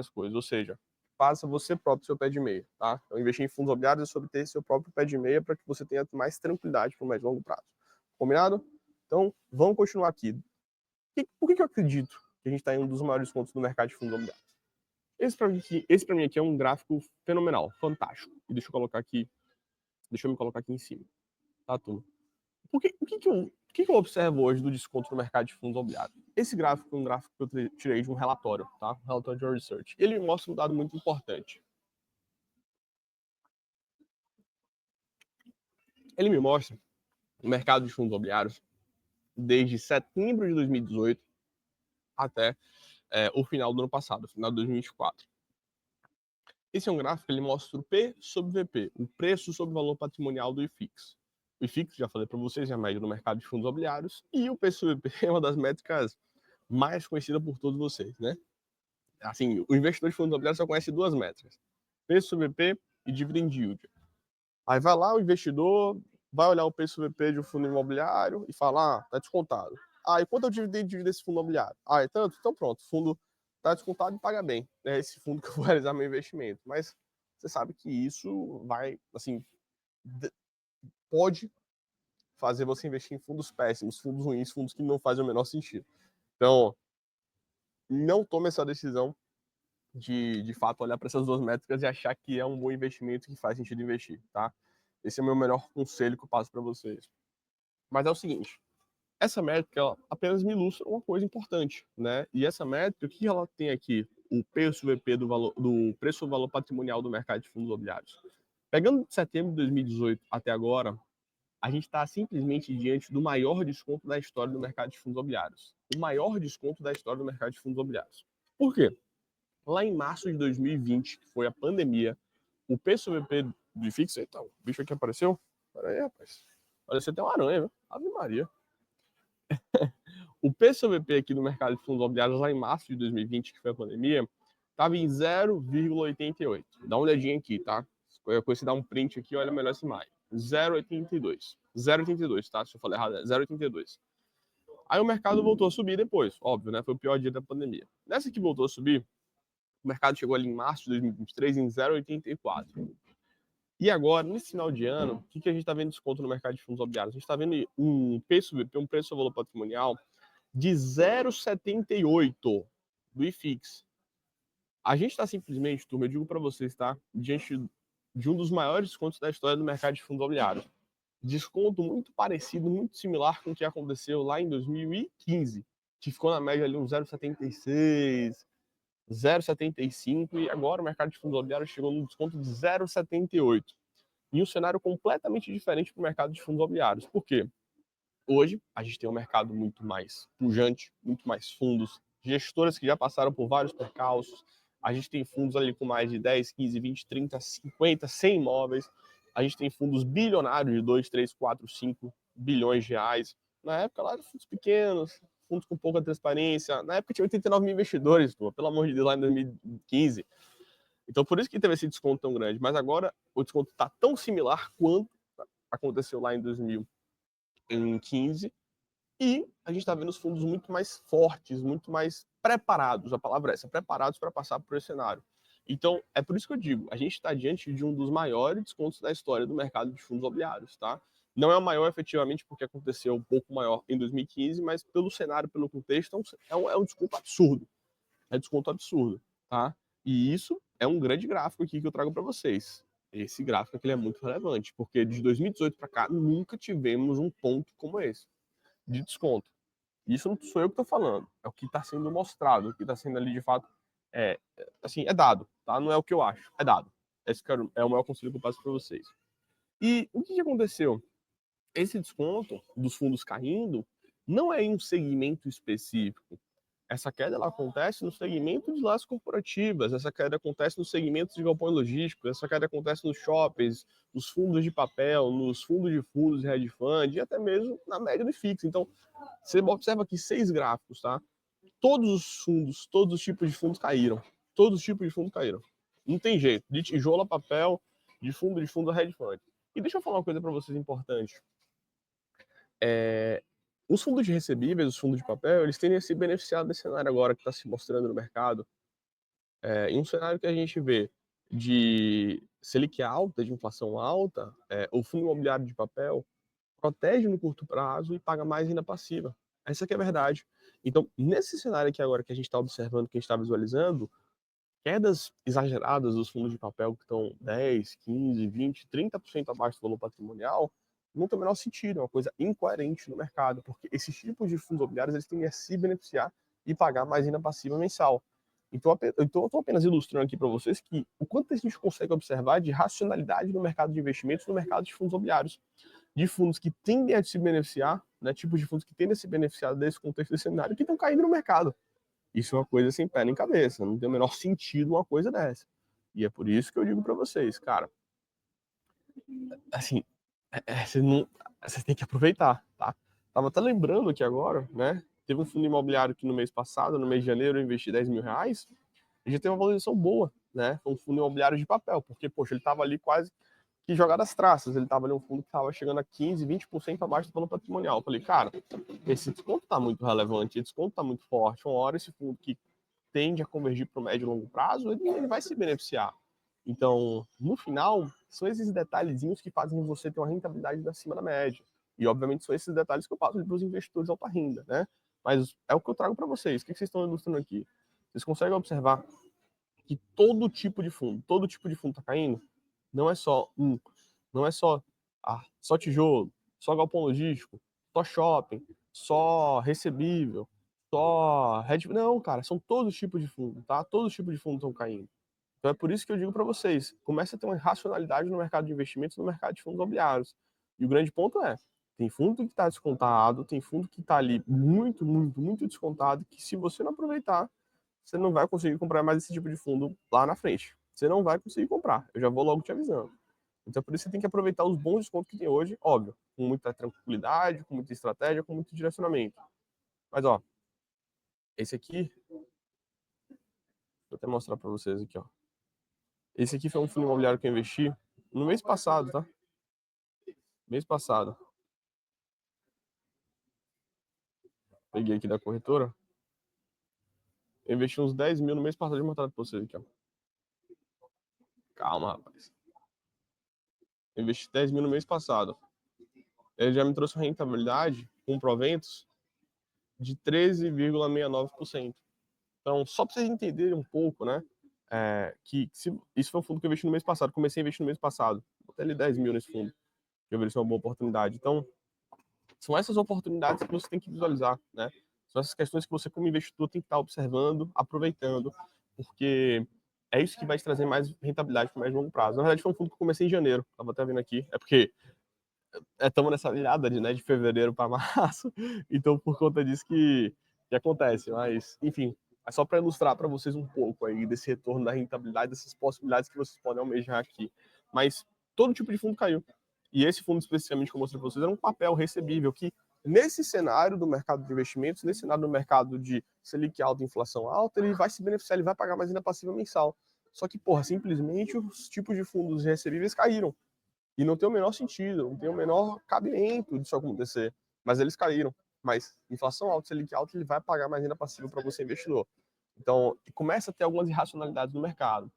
coisas. Ou seja, faça você próprio seu pé de meia, tá? Então, investir em fundos imobiliários é sobre ter seu próprio pé de meia para que você tenha mais tranquilidade para o mais longo prazo. Combinado? Então, vamos continuar aqui. Por que eu acredito que a gente está em um dos maiores pontos do mercado de fundos imobiliários? Esse para mim aqui é um gráfico fenomenal, fantástico. E deixa eu me colocar aqui em cima, tá, turma? O que eu observo hoje do desconto no mercado de fundos imobiliários? Esse gráfico é um gráfico que eu tirei de um relatório, tá? Um relatório de research. Ele me mostra um dado muito importante. Ele me mostra o mercado de fundos imobiliários desde setembro de 2018 até o final do ano passado, final de 2024. Esse é um gráfico que ele mostra o P sobre VP, o preço sobre o valor patrimonial do IFIX. O IFIX, já falei para vocês, é a média do mercado de fundos imobiliários, e o P sobre VP é uma das métricas mais conhecidas por todos vocês, né? Assim, o investidor de fundos imobiliários só conhece 2 métricas: P sobre VP e dividend yield. Aí vai lá o investidor, vai olhar o P sobre VP de um fundo imobiliário e fala: tá descontado. E quanto é o dividend yield desse fundo imobiliário? É tanto? Então pronto, o fundo tá descontado e paga bem. É esse fundo que eu vou realizar meu investimento. Mas você sabe que isso vai, assim, pode fazer você investir em fundos péssimos, fundos ruins, fundos que não fazem o menor sentido. Então, não tome essa decisão de fato olhar para essas 2 métricas e achar que é um bom investimento, que faz sentido investir, tá? Esse é o meu melhor conselho que eu passo para vocês. Mas é o seguinte, essa métrica ela apenas me ilustra uma coisa importante, né? E essa métrica, o que ela tem aqui? O preço VP do preço valor patrimonial do mercado de fundos imobiliários. Pegando de setembro de 2018 até agora, a gente está simplesmente diante do maior desconto da história do mercado de fundos imobiliários. O maior desconto da história do mercado de fundos imobiliários. Por quê? Lá em março de 2020, que foi a pandemia, o PSVP do IFIX, então, o bicho aqui apareceu? Pera aí, rapaz. Pareceu até uma aranha, viu? Ave Maria. O PSVP aqui no mercado de fundos imobiliários lá em março de 2020, que foi a pandemia, estava em 0,88. Dá uma olhadinha aqui, tá? Quando você dá um print aqui, olha melhor essa imagem. 0,82. 0,82, tá? Se eu falei errado, é 0,82. Aí o mercado voltou a subir depois, óbvio, né? Foi o pior dia da pandemia. Nessa que voltou a subir, o mercado chegou ali em março de 2023 em 0,84. E agora, nesse final de ano, o que a gente está vendo desconto no mercado de fundos imobiliários? A gente está vendo um PSVP, um preço valor patrimonial, de 0,78 do IFIX. A gente está simplesmente, turma, eu digo para vocês, tá? Diante de um dos maiores descontos da história do mercado de fundos imobiliários. Desconto muito parecido, muito similar com o que aconteceu lá em 2015, que ficou na média ali um 0,76, 0,75 e agora o mercado de fundos imobiliários chegou no desconto de 0,78. em um cenário completamente diferente para o mercado de fundos imobiliários. Por quê? Hoje, a gente tem um mercado muito mais pujante, muito mais fundos, gestoras que já passaram por vários percalços. A gente tem fundos ali com mais de 10, 15, 20, 30, 50, 100 imóveis. A gente tem fundos bilionários de 2, 3, 4, 5 bilhões de reais. Na época, lá eram fundos pequenos, fundos com pouca transparência. Na época, tinha 89 mil investidores, pelo amor de Deus, lá em 2015. Então, por isso que teve esse desconto tão grande. Mas agora, o desconto está tão similar quanto aconteceu lá em 2015. E a gente está vendo os fundos muito mais fortes, muito mais preparados, a palavra é essa, preparados para passar por esse cenário. Então, é por isso que eu digo, a gente está diante de um dos maiores descontos da história do mercado de fundos imobiliários, tá? Não é o maior efetivamente porque aconteceu um pouco maior em 2015, mas pelo cenário, pelo contexto, é um desconto absurdo. É desconto absurdo, tá? E isso é um grande gráfico aqui que eu trago para vocês. Esse gráfico aqui é muito relevante, porque de 2018 para cá nunca tivemos um ponto como esse de desconto. Isso não sou eu que estou falando, é o que está sendo mostrado, o que está sendo ali de fato, assim, é dado, tá? Não é o que eu acho, é dado. Esse é o maior conselho que eu passo para vocês. E o que aconteceu? Esse desconto dos fundos caindo não é em um segmento específico. Essa queda ela acontece no segmento de lajes corporativas, essa queda acontece no segmento de galpões logísticos, essa queda acontece nos shoppings, nos fundos de papel, nos fundos de fundos de hedge fund e até mesmo na média do fixo. Então, você observa aqui 6 gráficos, tá? Todos os fundos, todos os tipos de fundos caíram. Todos os tipos de fundos caíram. Não tem jeito. De tijolo a papel, de fundo a hedge fund. E deixa eu falar uma coisa para vocês importante. Os fundos de recebíveis, os fundos de papel, eles têm se beneficiado desse cenário agora que está se mostrando no mercado. Em um cenário que a gente vê de Selic alta, de inflação alta, o fundo imobiliário de papel protege no curto prazo e paga mais ainda passiva. Essa que é a verdade. Então, nesse cenário aqui agora que a gente está observando, que a gente está visualizando, quedas exageradas dos fundos de papel que estão 10, 15, 20, 30% abaixo do valor patrimonial, não tem o menor sentido, é uma coisa incoerente no mercado, porque esses tipos de fundos imobiliários eles tendem a se beneficiar e pagar mais ainda passiva mensal. Então, eu estou apenas ilustrando aqui para vocês que o quanto a gente consegue observar de racionalidade no mercado de investimentos, no mercado de fundos imobiliários, de fundos que tendem a se beneficiar, né, tipos de fundos que tendem a se beneficiar desse contexto, desse cenário, que estão caindo no mercado. Isso é uma coisa sem pé nem cabeça, não tem o menor sentido uma coisa dessa. E é por isso que eu digo para vocês, cara, assim, você tem que aproveitar, tá? Tava até lembrando aqui agora, né? Teve um fundo imobiliário que no mês passado, no mês de janeiro, eu investi 10 mil reais e já teve uma valorização boa, né? Foi um fundo imobiliário de papel, porque, poxa, ele tava ali quase que jogadas traças, ele tava ali um fundo que tava chegando a 15, 20% abaixo do valor patrimonial. Eu falei, cara, esse desconto tá muito relevante, esse desconto tá muito forte. Uma hora esse fundo que tende a convergir para o médio e longo prazo, ele vai se beneficiar. Então, no final, são esses detalhezinhos que fazem você ter uma rentabilidade acima da média. E, obviamente, são esses detalhes que eu passo para os investidores alta renda, né? Mas é o que eu trago para vocês. O que vocês estão ilustrando aqui? Vocês conseguem observar que todo tipo de fundo está caindo? Não é só não é só tijolo, só galpão logístico, só shopping, só recebível, só red. Não, cara, são todos os tipos de fundo, tá? Todos os tipos de fundo estão caindo. Então é por isso que eu digo para vocês, começa a ter uma racionalidade no mercado de investimentos, no mercado de fundos imobiliários. E o grande ponto é, tem fundo que está descontado, tem fundo que está ali muito, muito, muito descontado, que se você não aproveitar, você não vai conseguir comprar mais esse tipo de fundo lá na frente. Você não vai conseguir comprar. Eu já vou logo te avisando. Então, por isso você tem que aproveitar os bons descontos que tem hoje, óbvio, com muita tranquilidade, com muita estratégia, com muito direcionamento. Mas, ó, esse aqui, vou até mostrar para vocês aqui, ó. Esse aqui foi um fundo imobiliário que eu investi no mês passado, tá? Mês passado. Peguei aqui da corretora. Eu investi uns 10 mil no mês passado de mostrar para vocês aqui, ó. Calma, rapaz. Eu investi 10 mil no mês passado. Ele já me trouxe uma rentabilidade com proventos de 13,69%. Então, só para vocês entenderem um pouco, né? Isso foi um fundo que eu investi no mês passado. Comecei a investir no mês passado. Botei ali 10 mil nesse fundo. Eu vi se é uma boa oportunidade. Então, são essas oportunidades que você tem que visualizar, né? São essas questões que você, como investidor, tem que estar observando, aproveitando, porque é isso que vai te trazer mais rentabilidade para mais longo prazo. Na verdade, foi um fundo que eu comecei em janeiro, estava até vendo aqui, é porque estamos nessa virada de fevereiro para março, então por conta disso que acontece. Mas, enfim, é só para ilustrar para vocês um pouco aí desse retorno da rentabilidade, dessas possibilidades que vocês podem almejar aqui. Mas todo tipo de fundo caiu. E esse fundo especificamente que eu mostrei para vocês era um papel recebível que, nesse cenário do mercado de investimentos, nesse cenário do mercado de Selic alta, inflação alta, ele vai se beneficiar, ele vai pagar mais renda passiva mensal. Só que, porra, simplesmente os tipos de fundos recebíveis caíram. E não tem o menor sentido, não tem o menor cabimento disso acontecer. Mas eles caíram. Mas inflação alta, Selic alta, ele vai pagar mais renda passiva para você investidor. Então, começa a ter algumas irracionalidades no mercado.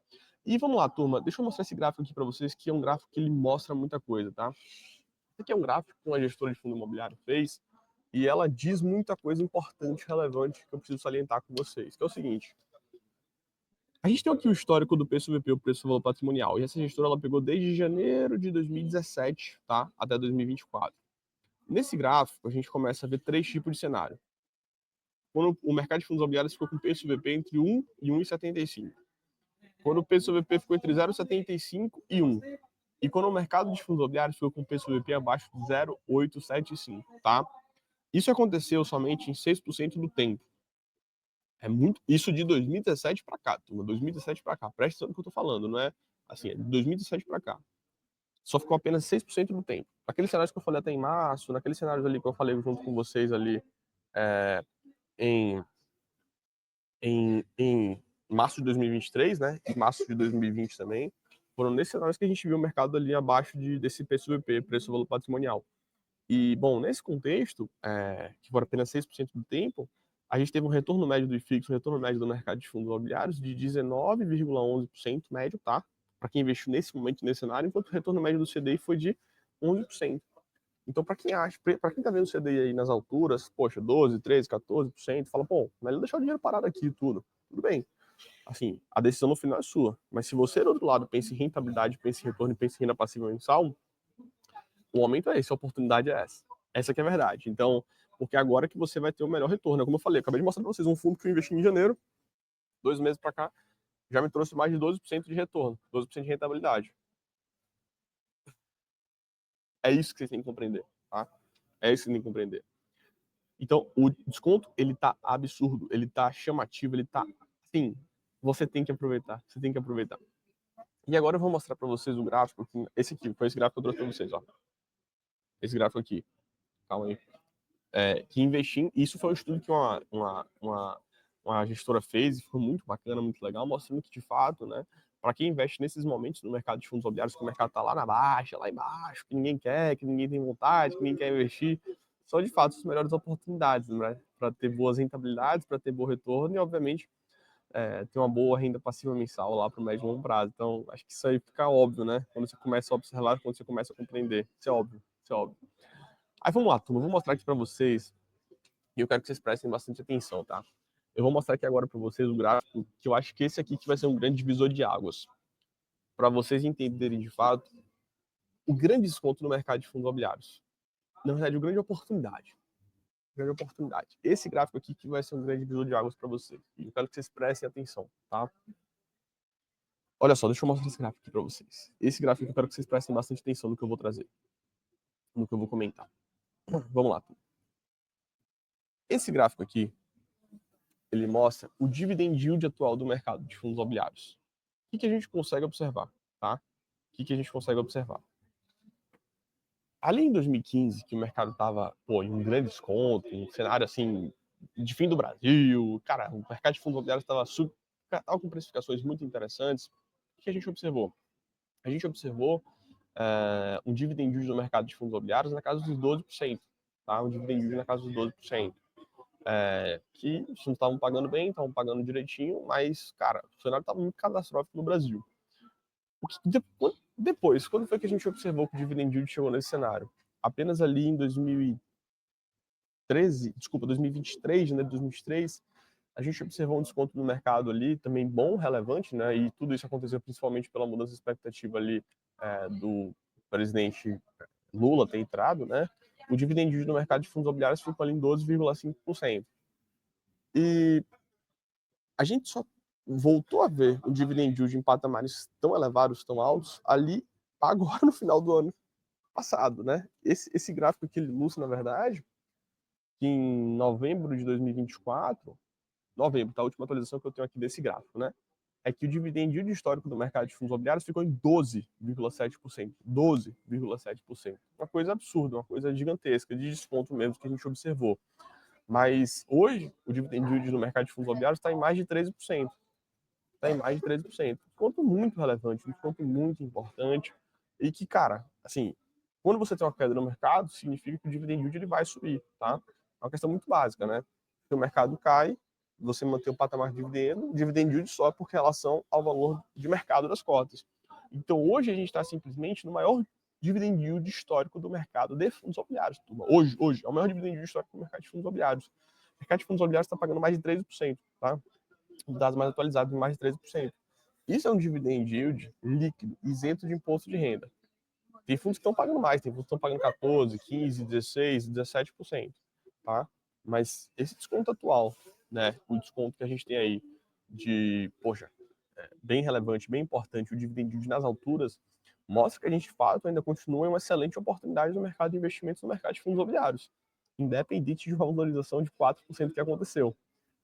E vamos lá, turma, deixa eu mostrar esse gráfico aqui para vocês, que é um gráfico que ele mostra muita coisa, tá? Esse aqui é um gráfico que uma gestora de fundo imobiliário fez, e ela diz muita coisa importante, relevante, que eu preciso salientar com vocês, que é o seguinte. A gente tem aqui o histórico do PSVP, o preço do valor patrimonial, e essa gestora ela pegou desde janeiro de 2017, tá, até 2024. Nesse gráfico, a gente começa a ver três tipos de cenário. Quando o mercado de fundos imobiliários ficou com o PSVP entre 1 e 1,75. Quando o PSVP ficou entre 0,75 e 1. E quando o mercado de fundos imobiliários ficou com o PSVP abaixo de 0,875, tá? Isso aconteceu somente em 6% do tempo. É muito isso de 2017 para cá, turma, 2017 para cá. Presta atenção no que eu tô falando, não é assim, é de 2017 para cá. Só ficou apenas 6% do tempo. Aqueles cenários que eu falei até em março, naqueles cenários ali que eu falei junto com vocês ali é, em, em março de 2023, né? Em março de 2020 também, foram nesses cenários que a gente viu o mercado ali abaixo desse PSVP, preço valor patrimonial. E, bom, nesse contexto, que for apenas 6% do tempo, a gente teve um retorno médio do IFIX, um retorno médio do mercado de fundos imobiliários de 19,11% médio, tá? Para quem investiu nesse momento, nesse cenário, enquanto o retorno médio do CDI foi de 11%. Então, para quem acha, para quem tá vendo o CDI aí nas alturas, poxa, 12, 13, 14%, fala, pô, melhor deixar o dinheiro parado aqui tudo. Tudo bem. Assim, a decisão no final é sua. Mas se você, do outro lado, pensa em rentabilidade, pensa em retorno e pensa em renda passiva mensal, o momento é esse, a oportunidade é essa. Essa que é a verdade. Então, porque agora que você vai ter o melhor retorno. Como eu falei, acabei de mostrar para vocês um fundo que eu investi em janeiro, 2 meses para cá, já me trouxe mais de 12% de retorno, 12% de rentabilidade. É isso que vocês têm que compreender, tá? É isso que vocês têm que compreender. Então, o desconto, ele tá absurdo, ele tá chamativo, ele tá, sim, você tem que aproveitar, você tem que aproveitar. E agora eu vou mostrar para vocês o gráfico, esse aqui, foi esse gráfico que eu trouxe para vocês, ó. Esse gráfico aqui. Calma aí. Que investir. Isso foi um estudo que uma gestora fez e ficou muito bacana, muito legal, mostrando que, de fato, né, para quem investe nesses momentos no mercado de fundos imobiliários, que o mercado está lá na baixa, lá embaixo, que ninguém quer, que ninguém tem vontade, que ninguém quer investir, são, de fato, as melhores oportunidades, né, para ter boas rentabilidades, para ter bom retorno e, obviamente, ter uma boa renda passiva mensal lá para o médio e longo prazo. Então, acho que isso aí fica óbvio, né, quando você começa a observar, quando você começa a compreender. Isso é óbvio, isso é óbvio. Aí vamos lá, turma, vou mostrar aqui para vocês e eu quero que vocês prestem bastante atenção, tá? Eu vou mostrar aqui agora para vocês o gráfico, que eu acho que esse aqui que vai ser um grande divisor de águas, para vocês entenderem de fato o grande desconto no mercado de fundos imobiliários. Na verdade, uma grande oportunidade. Grande oportunidade. Esse gráfico aqui que vai ser um grande divisor de águas para vocês. E eu quero que vocês prestem atenção, tá? Olha só, deixa eu mostrar esse gráfico aqui para vocês. Esse gráfico eu quero que vocês prestem bastante atenção no que eu vou trazer, no que eu vou comentar. Vamos lá. Esse gráfico aqui, ele mostra o dividend yield atual do mercado de fundos imobiliários. O que a gente consegue observar, tá? O que a gente consegue observar? Ali em 2015, que o mercado estava em um grande desconto, um cenário assim de fim do Brasil, cara, o mercado de fundos imobiliários estava com precificações muito interessantes. O que a gente observou? A gente observou um dividend yield no mercado de fundos imobiliários na casa dos 12%, tá? Um dividend yield na casa dos 12%. Que não estavam pagando bem, estavam pagando direitinho, mas, cara, o cenário estava muito catastrófico no Brasil. Depois, quando foi que a gente observou que o dividend yield chegou nesse cenário? Apenas ali em 2023, né, 2023, a gente observou um desconto no mercado ali, também bom, relevante, né, e tudo isso aconteceu principalmente pela mudança de expectativa ali do presidente Lula ter entrado, né, o dividend yield no mercado de fundos imobiliários ficou ali em 12,5%. E a gente só voltou a ver o dividend yield em patamares tão elevados, tão altos, ali agora no final do ano passado, né? Esse gráfico que ele ilustra, na verdade, que em novembro de 2024, novembro, tá? A última atualização que eu tenho aqui desse gráfico, né? É que o dividend yield histórico do mercado de fundos imobiliários ficou em 12,7%. 12,7%. Uma coisa absurda, uma coisa gigantesca, de desconto mesmo que a gente observou. Mas hoje, o dividend yield no mercado de fundos imobiliários está em mais de 13%. Está em mais de 13%. Um ponto muito relevante, um ponto muito importante. E que, cara, assim, quando você tem uma queda no mercado, significa que o dividend yield ele vai subir, tá? É uma questão muito básica, né? Se o mercado cai, você mantém o patamar de dividendo, o dividend yield sobe por relação ao valor de mercado das cotas. Então, hoje a gente está simplesmente no maior dividend yield histórico do mercado de fundos imobiliários. Turma. Hoje, é o maior dividend yield histórico do mercado de fundos imobiliários. O mercado de fundos imobiliários está pagando mais de 13%, tá? Dados mais atualizados de mais de 13%. Isso é um dividend yield líquido, isento de imposto de renda. Tem fundos que estão pagando mais, tem fundos que estão pagando 14, 15, 16, 17%, tá? Mas esse desconto atual, né, o desconto que a gente tem aí de, poxa, bem relevante, bem importante, o dividend yield nas alturas, mostra que a gente, de fato, ainda continua em uma excelente oportunidade no mercado de investimentos, no mercado de fundos imobiliários, independente de uma valorização de 4% que aconteceu.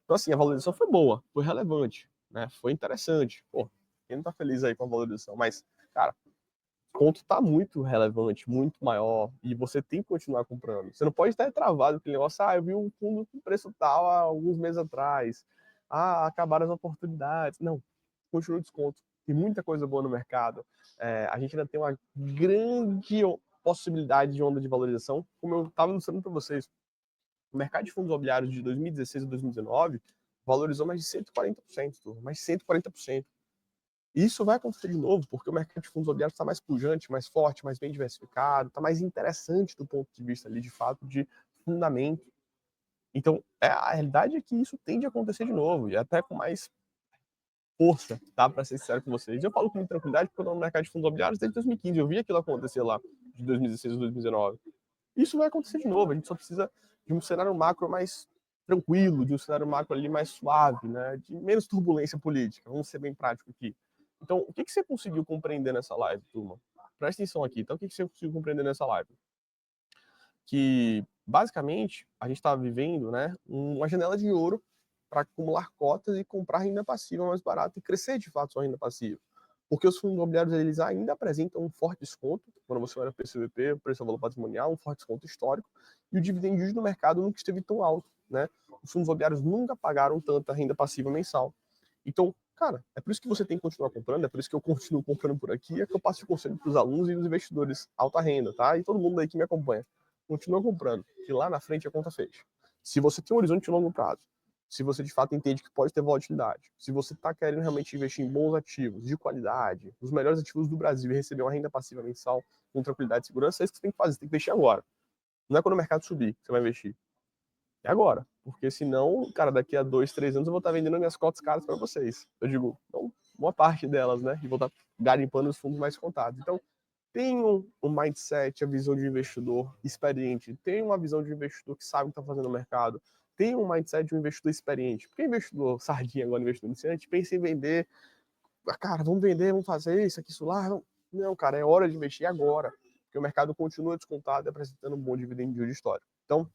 Então, assim, a valorização foi boa, foi relevante, né? Foi interessante. Pô, quem não tá feliz aí com a valorização? Mas, cara, o ponto tá muito relevante, muito maior, e você tem que continuar comprando. Você não pode estar travado com aquele negócio, eu vi um fundo com preço tal há alguns meses atrás. Acabaram as oportunidades. Não, continua o desconto. Tem muita coisa boa no mercado. A gente ainda tem uma grande possibilidade de onda de valorização, como eu estava ilustrando para vocês. O mercado de fundos imobiliários de 2016 a 2019 valorizou mais de 140%, mais de 140%. E isso vai acontecer de novo, porque o mercado de fundos imobiliários está mais pujante, mais forte, mais bem diversificado, está mais interessante do ponto de vista ali, de fato, de fundamento. Então, a realidade é que isso tende a acontecer de novo, e até com mais força, tá? Para ser sincero com vocês. Eu falo com muita tranquilidade porque eu estou no mercado de fundos imobiliários desde 2015, eu vi aquilo acontecer lá, de 2016 a 2019. Isso vai acontecer de novo, a gente só precisa de um cenário macro mais tranquilo, de um cenário macro ali mais suave, né? De menos turbulência política. Vamos ser bem prático aqui. Então, o que você conseguiu compreender nessa live, turma? Presta atenção aqui. Então, o que você conseguiu compreender nessa live? Que, basicamente, a gente está vivendo, né, uma janela de ouro para acumular cotas e comprar renda passiva mais barata e crescer, de fato, sua renda passiva. Porque os fundos imobiliários eles ainda apresentam um forte desconto, quando você olha o PCVP, o preço ao valor patrimonial, um forte desconto histórico, e o dividend yield no mercado nunca esteve tão alto, né? Os fundos imobiliários nunca pagaram tanta renda passiva mensal. Então, cara, é por isso que você tem que continuar comprando, é por isso que eu continuo comprando por aqui, é que eu passo o conselho para os alunos e os investidores alta renda, tá? E todo mundo aí que me acompanha. Continua comprando, que lá na frente a conta fecha. Se você tem um horizonte de longo prazo, se você de fato entende que pode ter volatilidade, se você está querendo realmente investir em bons ativos, de qualidade, os melhores ativos do Brasil e receber uma renda passiva mensal com tranquilidade e segurança, é isso que você tem que fazer, você tem que investir agora. Não é quando o mercado subir que você vai investir. É agora. Porque senão, cara, daqui a 2, 3 anos eu vou estar vendendo minhas cotas caras para vocês. Eu digo, não, uma parte delas, né? E vou estar garimpando os fundos mais contados. Então, tenham um mindset, a visão de um investidor experiente, tenham uma visão de um investidor que sabe o que está fazendo no mercado, tenham um mindset de um investidor experiente. Porque investidor sardinha agora, investidor iniciante, pensa em vender, cara, vamos vender, vamos fazer isso, aqui, isso lá. Não, cara, é hora de investir agora, porque o mercado continua descontado e apresentando um bom dividendo de história. Então,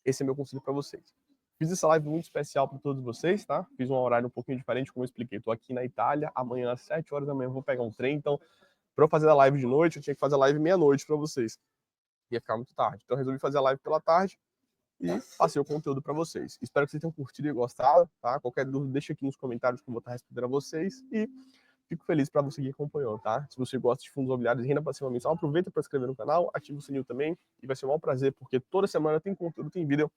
esse é meu conselho para vocês. Fiz essa live muito especial para todos vocês, tá? Fiz um horário um pouquinho diferente, como eu expliquei. Estou aqui na Itália, amanhã às 7 horas da manhã eu vou pegar um trem, então para eu fazer a live de noite, eu tinha que fazer a live meia-noite para vocês. Ia ficar muito tarde. Então eu resolvi fazer a live pela tarde e passei o conteúdo para vocês. Espero que vocês tenham curtido e gostado, tá? Qualquer dúvida, deixa aqui nos comentários que eu vou estar respondendo a vocês e fico feliz para você que acompanhou, tá? Se você gosta de fundos imobiliários e renda passiva mensal, aproveita para se inscrever no canal, ativa o sininho também e vai ser um maior prazer, porque toda semana tem conteúdo, tem vídeo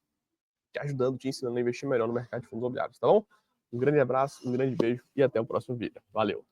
te ajudando, te ensinando a investir melhor no mercado de fundos imobiliários, tá bom? Um grande abraço, um grande beijo e até o próximo vídeo. Valeu!